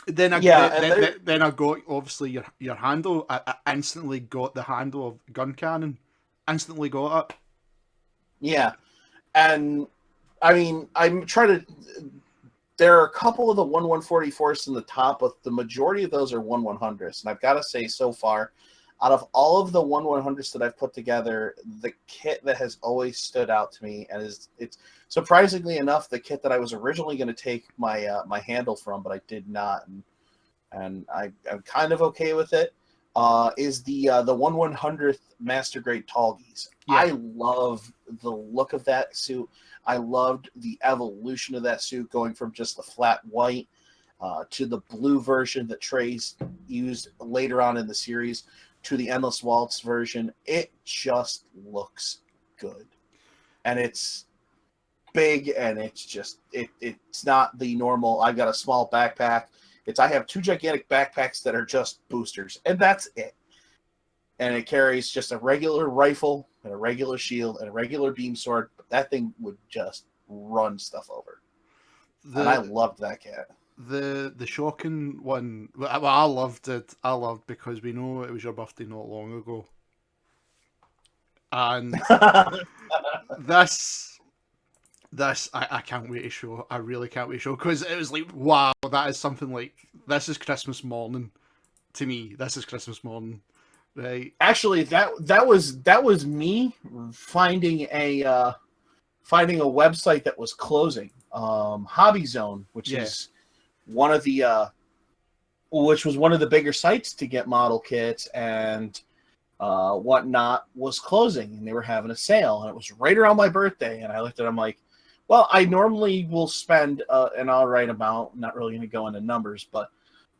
Then I got obviously your handle. I instantly got the handle of gun cannon. Instantly got it. Yeah, and I mean I'm trying to. There are a couple of the 1/144s in the top, but the majority of those are 1/100s. And I've got to say, so far, out of all of the 1/100s that I've put together, the kit that has always stood out to me, and it's surprisingly enough the kit that I was originally going to take my my handle from, but I did not, and I'm kind of okay with it. Is the 1/100th Master Grade Tallgeese. Yeah. I love the look of that suit. I loved the evolution of that suit, going from just the flat white to the blue version that Trey's used later on in the series to the Endless Waltz version. It just looks good. And it's big, and it's just it's not the normal I've got a small backpack. I have two gigantic backpacks that are just boosters, and that's it. And it carries just a regular rifle and a regular shield and a regular beam sword. But that thing would just run stuff over. And I loved that kit. The shocking one, well, I loved it. I loved because we know it was your birthday not long ago. And this I can't wait to show. I really can't wait to show, because it was like, wow, that is something like, this is Christmas morning to me. This is Christmas morning, right? Actually, that was me finding a website that was closing. Hobby Zone, which is one of the which was one of the bigger sites to get model kits and whatnot, was closing, and they were having a sale, and it was right around my birthday. And I looked at it, I'm like, well, I normally will spend an all right amount. I'm not really going to go into numbers, but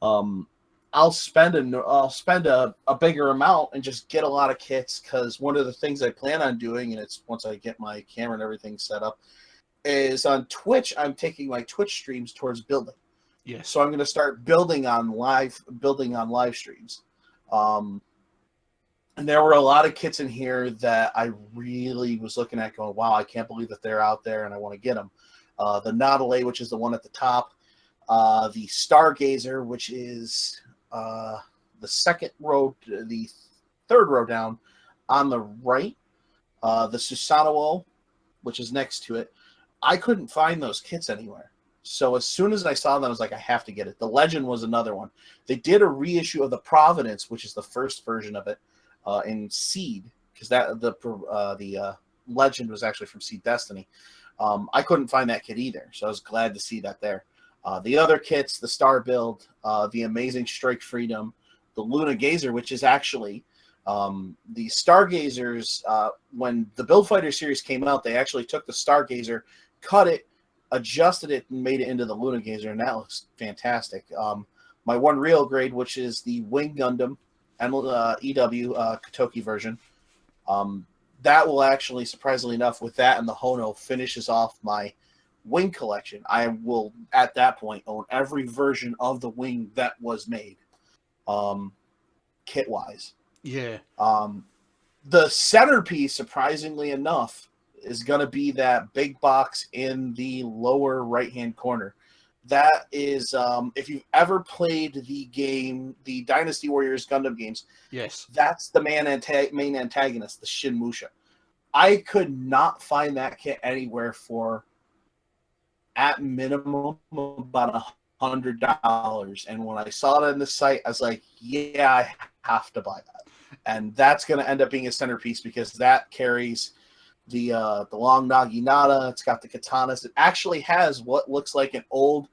I'll spend a bigger amount and just get a lot of kits, because one of the things I plan on doing, and it's once I get my camera and everything set up, is on Twitch. I'm taking my Twitch streams towards building. Yes. So I'm going to start building on live streams. And there were a lot of kits in here that I really was looking at going, wow, I can't believe that they're out there and I want to get them. The Nautilus, which is the one at the top. The Stargazer, which is the third row down on the right. The Susanoo, which is next to it. I couldn't find those kits anywhere. So as soon as I saw them, I was like, I have to get it. The Legend was another one. They did a reissue of the Providence, which is the first version of it, in Seed, because the Legend was actually from Seed Destiny. I couldn't find that kit either, so I was glad to see that there. The other kits, the Star Build, the Amazing Strike Freedom, the Luna Gazer, which is actually the Stargazers. When the Build Fighter series came out, they actually took the Stargazer, cut it, adjusted it, and made it into the Luna Gazer, and that looks fantastic. My one real grade, which is the Wing Gundam and EW Kotoki version, that will actually, surprisingly enough, with that and the Hono, finishes off my Wing collection. I will, at that point, own every version of the Wing that was made, kit-wise. Yeah. The centerpiece, surprisingly enough, is going to be that big box in the lower right-hand corner. That is, if you've ever played the game, the Dynasty Warriors Gundam games, yes, that's the main antagonist, the Shin Musha. I could not find that kit anywhere for, at minimum, about $100. And when I saw it in the site, I was like, yeah, I have to buy that. And that's going to end up being a centerpiece, because that carries the long Naginata. It's got the katanas. It actually has what looks like an old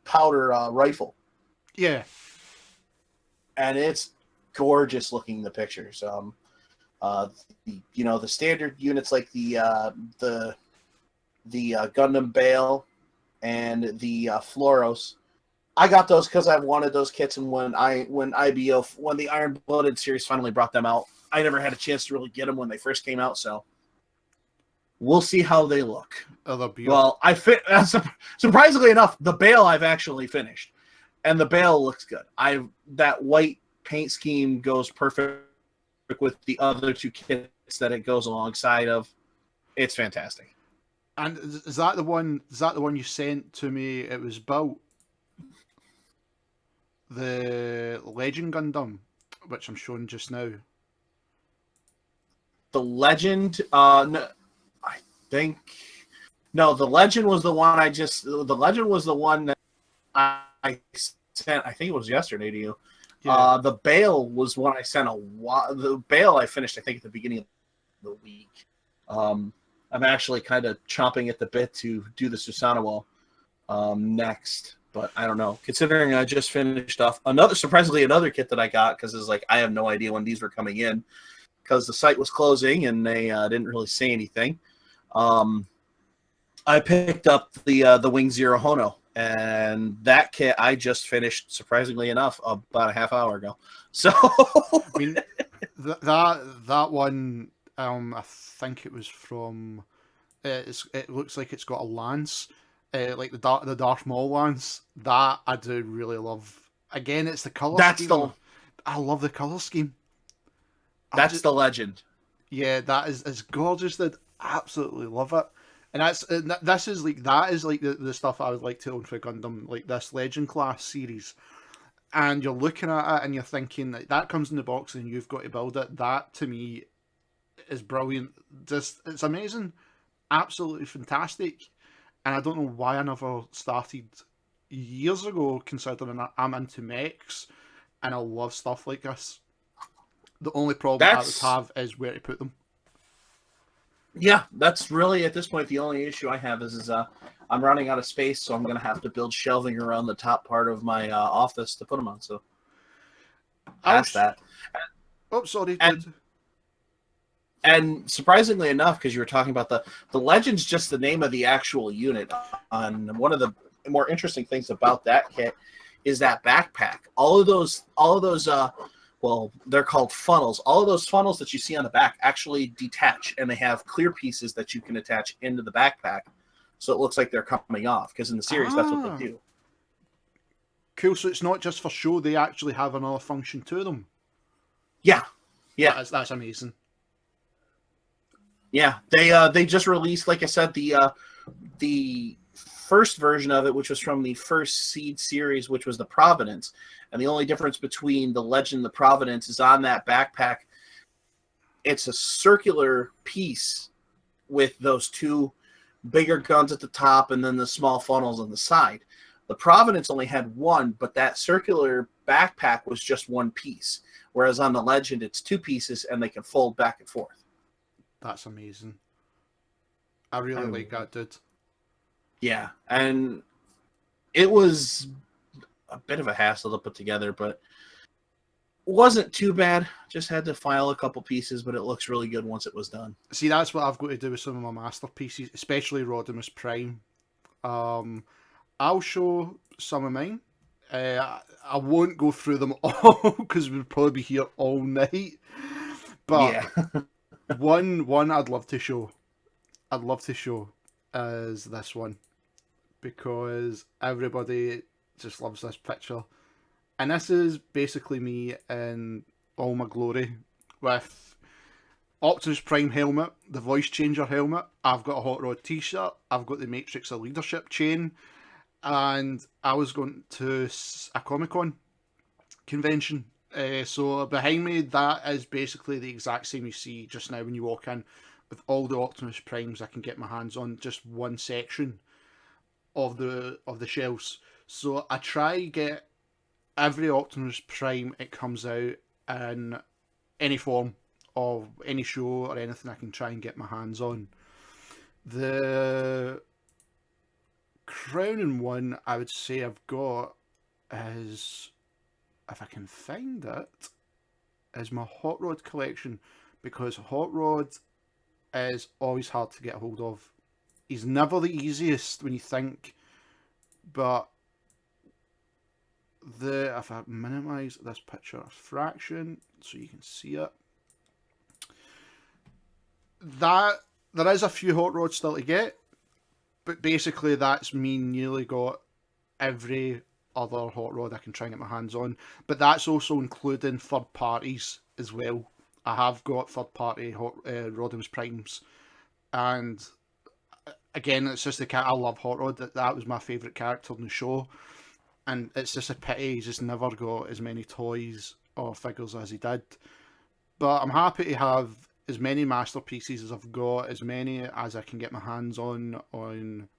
powder rifle. Yeah, and it's gorgeous looking, the pictures. The standard units like the Gundam Bale and the Floros. I got those because I've wanted those kits, and when the Iron Blooded series finally brought them out, I never had a chance to really get them when they first came out. So we'll see how they look. Oh, they're beautiful. Well, surprisingly enough, the Bale I've actually finished, and the Bale looks good. That white paint scheme goes perfect with the other two kits that it goes alongside of. It's fantastic. And is that the one? Is that the one you sent to me? It was about the Legend Gundam, which I'm showing just now. The Legend, no, I think no. The Legend was the one The Legend was the one that I sent. I think it was yesterday to you. Yeah. The Bale was one I sent the Bale I finished, I think, at the beginning of the week. I'm actually kind of chomping at the bit to do the Susanoo next, but I don't know. Considering I just finished off surprisingly another kit that I got, because it's like I have no idea when these were coming in because the site was closing and they didn't really say anything. I picked up the Wing Zero Hono. And that kit I just finished, surprisingly enough, about a half hour ago. So, I mean, that one, I think it was from. It looks like it's got a lance, like the Darth Maul lance. That I do really love. Again, it's the color scheme. I love the color scheme. That's the Legend. Yeah, that is gorgeous. That absolutely love it. And that is like the stuff I would like to own for Gundam, like this Legend class series. And you're looking at it and you're thinking that comes in the box and you've got to build it. That to me is brilliant. It's amazing, absolutely fantastic. And I don't know why I never started years ago, considering I'm into mechs and I love stuff like this. The only problem I would have is where to put them. Yeah, that's really at this point the only issue I have is I'm running out of space, so I'm going to have to build shelving around the top part of my office to put them on. So past that. Oh, sorry. And surprisingly enough, because you were talking about the Legend's just the name of the actual unit. On one of the more interesting things about that kit is that backpack. All of those. Well, they're called funnels. All of those funnels that you see on the back actually detach, and they have clear pieces that you can attach into the backpack, so it looks like they're coming off. Because in the series, that's what they do. Cool. So it's not just for show; they actually have another function to them. Yeah. That's amazing. Yeah, they just released, like I said, the first version of it, which was from the first Seed series, which was the Providence. And the only difference between the Legend and the Providence is on that backpack. It's a circular piece with those two bigger guns at the top and then the small funnels on the side. The Providence only had one, but that circular backpack was just one piece. Whereas on the Legend, it's two pieces and they can fold back and forth. That's amazing. I really like that, dude. Yeah, and it was a bit of a hassle to put together, but wasn't too bad. Just had to file a couple pieces, but it looks really good once it was done. See, that's what I've got to do with some of my masterpieces, especially Rodimus Prime. I'll show some of mine. I won't go through them all because we'd probably be here all night. But yeah. one I'd love to show is this one, because everybody just loves this picture. And this is basically me in all my glory with Optimus Prime helmet, the voice changer helmet. I've got a Hot Rod t-shirt. I've got the Matrix of Leadership chain. And I was going to a Comic-Con convention. So behind me, that is basically the exact same you see just now when you walk in, with all the Optimus Primes I can get my hands on, just one section of the shelves. So I try get every Optimus Prime it comes out in any form of any show or anything I can try and get my hands on. The crowning one I would say I've got is, if I can find it, is my Hot Rod collection, because Hot Rod is always hard to get a hold of. He's never the easiest when you think, but if I minimise this picture a fraction so you can see it, that there is a few Hot Rods still to get, but basically that's me nearly got every other Hot Rod I can try and get my hands on. But that's also including third parties as well. I have got third party Rodimus Primes, and again, it's just the cat. I love Hot Rod. That was my favourite character in the show, and it's just a pity he's just never got as many toys or figures as he did. But I'm happy to have as many masterpieces as I've got, as many as I can get my hands on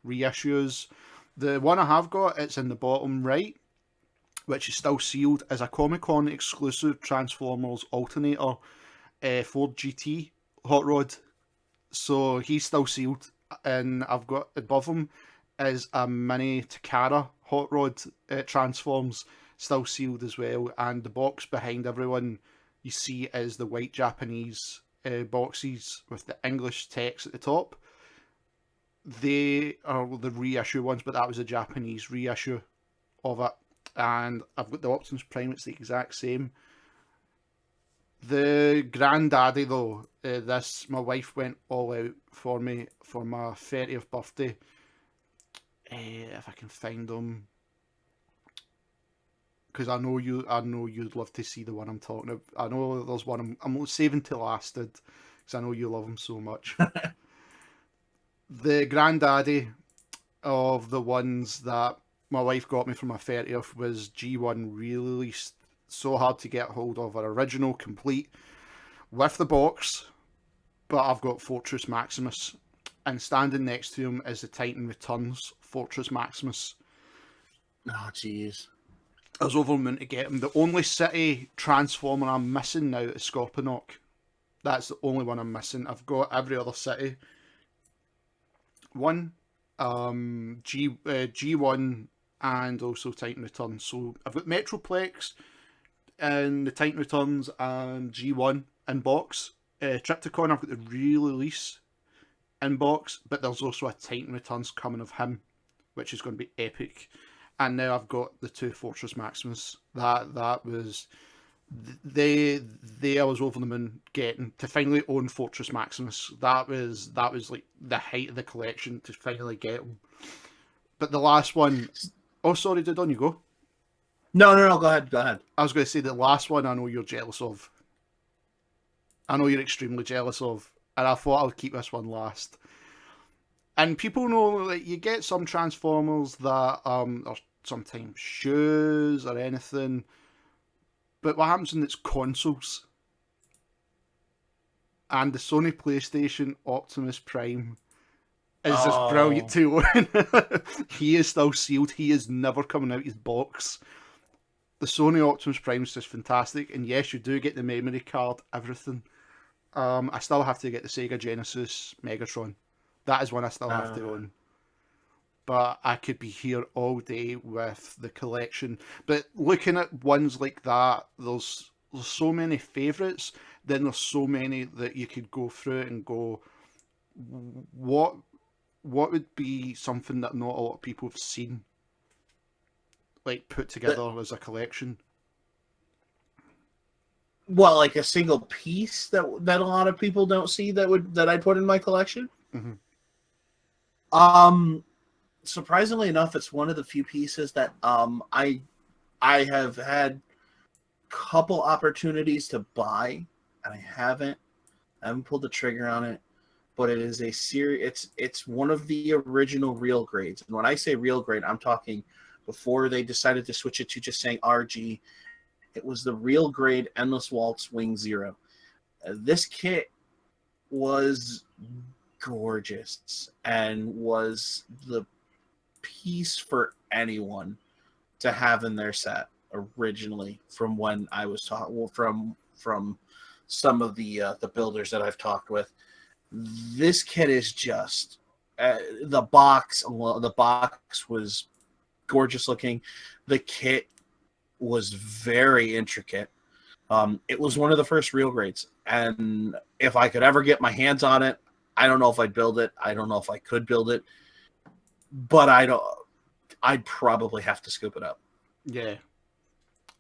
reissues. The one I have got, it's in the bottom right, which is still sealed, is a Comic-Con exclusive Transformers Alternator Ford GT Hot Rod. So he's still sealed. And I've got above him is a mini Takara Hot Rod Transforms, still sealed as well. And the box behind everyone you see is the white Japanese boxes with the English text at the top. They are the reissue ones, but that was a Japanese reissue of it. And I've got the Optimus Prime, it's the exact same. The granddaddy though, my wife went all out for me for my 30th birthday. If I can find them, because I know you'd love to see the one I'm talking about. I know there's one I'm saving till lasted, because I know you love them so much. The granddaddy of the ones that my wife got me for my 30th was G1 released. So hard to get hold of, an original complete with the box, but I've got Fortress Maximus, and standing next to him is the Titan Returns Fortress Maximus. Oh jeez, I was over a moon to get him. The only city Transformer I'm missing now is Scorponok. That's the only one I'm missing. I've got every other city. G1 and also Titan Returns. So I've got Metroplex and the Titan Returns and G1 in box. Triptychon, I've got the re-release in box, but there's also a Titan Returns coming of him, which is going to be epic. And now I've got the two Fortress Maximus. That was I was over the moon getting to finally own Fortress Maximus. That was like the height of the collection, to finally get them. But the last one, oh sorry, on you go. No, go ahead. I was going to say the last one I know you're jealous of. I know you're extremely jealous of, and I thought I'll keep this one last. And people know that you get some Transformers that are sometimes shoes or anything, but what happens when it's consoles? And the Sony PlayStation Optimus Prime is just brilliant to own. He is still sealed. He is never coming out his box. The Sony Optimus Prime is just fantastic. And yes, you do get the memory card, everything. I still have to get the Sega Genesis Megatron. That is one I still have to own. But I could be here all day with the collection. But looking at ones like that, there's so many favourites. Then there's so many that you could go through and go, what would be something that not a lot of people have seen, like put together as a collection? Well, like a single piece that a lot of people don't see that I'd put in my collection. Mm-hmm. Surprisingly enough, it's one of the few pieces that I have had couple opportunities to buy, and I haven't pulled the trigger on it. But it is a series. It's one of the original real grades, and when I say real grade, I'm talking before they decided to switch it to just saying RG. It was the real grade Endless Waltz Wing Zero. This kit was gorgeous and was the piece for anyone to have in their set originally, from when I was taught from some of the builders that I've talked with. This kit is just the box was gorgeous looking. The kit was very intricate. It was one of the first real grades, and if I could ever get my hands on it, I don't know if I'd build it. I don't know if I could build it, but I'd probably have to scoop it up. Yeah.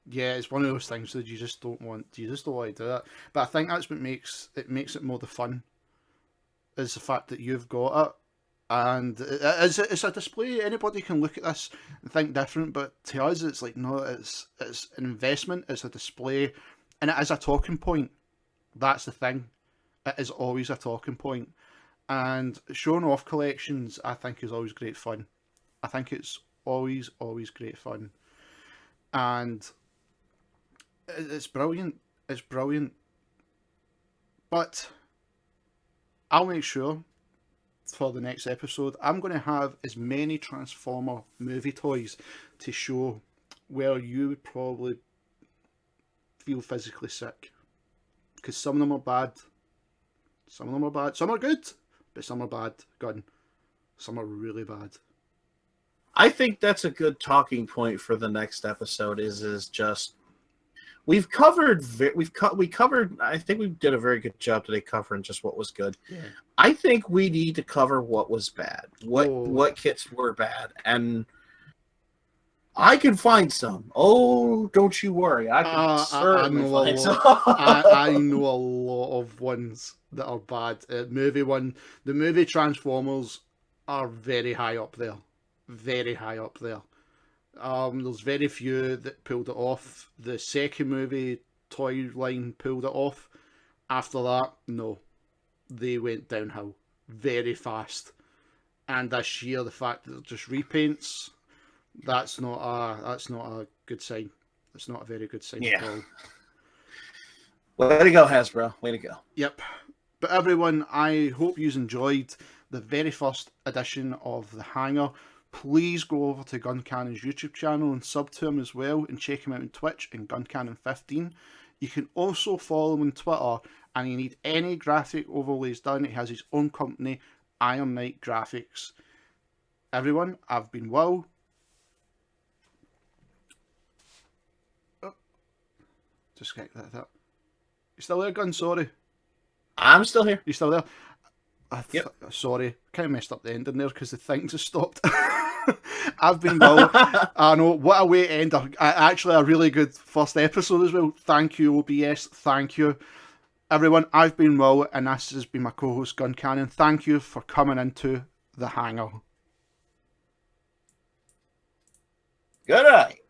Yeah, it's one of those things that you just don't want to do that. But I think that's what makes it more the fun, is the fact that you've got it. And it's a display. Anybody can look at this and think different, but to us, it's like, no, it's an investment. It's a display, and it is a talking point. That's the thing. It is always a talking point. And showing off collections, I think, is always great fun. I think it's always great fun, and it's brilliant. It's brilliant. But I'll make sure for the next episode, I'm going to have as many Transformer movie toys to show where you would probably feel physically sick. Because some of them are bad. Some of them are bad. Some are good, but some are bad. Gun. Some are really bad. I think that's a good talking point for the next episode. Is just we covered. I think we did a very good job today covering just what was good. Yeah. I think we need to cover what was bad. What kits were bad, and I can find some. Oh, don't you worry. I can certainly find some. I know a lot of ones that are bad. The movie Transformers are very high up there. Very high up there. There's very few that pulled it off. The second movie toy line pulled it off. After that, no. They went downhill very fast. And this year, the fact that they're just repaints, that's not a good sign. It's not a very good sign at all. Way to go, Hasbro. Way to go. Yep. But everyone, I hope you enjoyed the very first edition of The Hangar. Please go over to Gun Cannon's YouTube channel and sub to him as well, and check him out on Twitch and Gun Cannon 15. You can also follow him on Twitter, and you need any graphic overlays done, he has his own company, Iron Knight Graphics. Everyone, I've been Will. Oh, just get that. You still there, Gun? Sorry. I'm still here. You still there? Yep. Sorry, kind of messed up the ending there because the thing just stopped. I've been Will. I know, what a way to end. Actually, a really good first episode as well. Thank you, OBS. Thank you. Everyone, I've been Will, and this has been my co-host, Gun Cannon. Thank you for coming into The Hangar. Good night.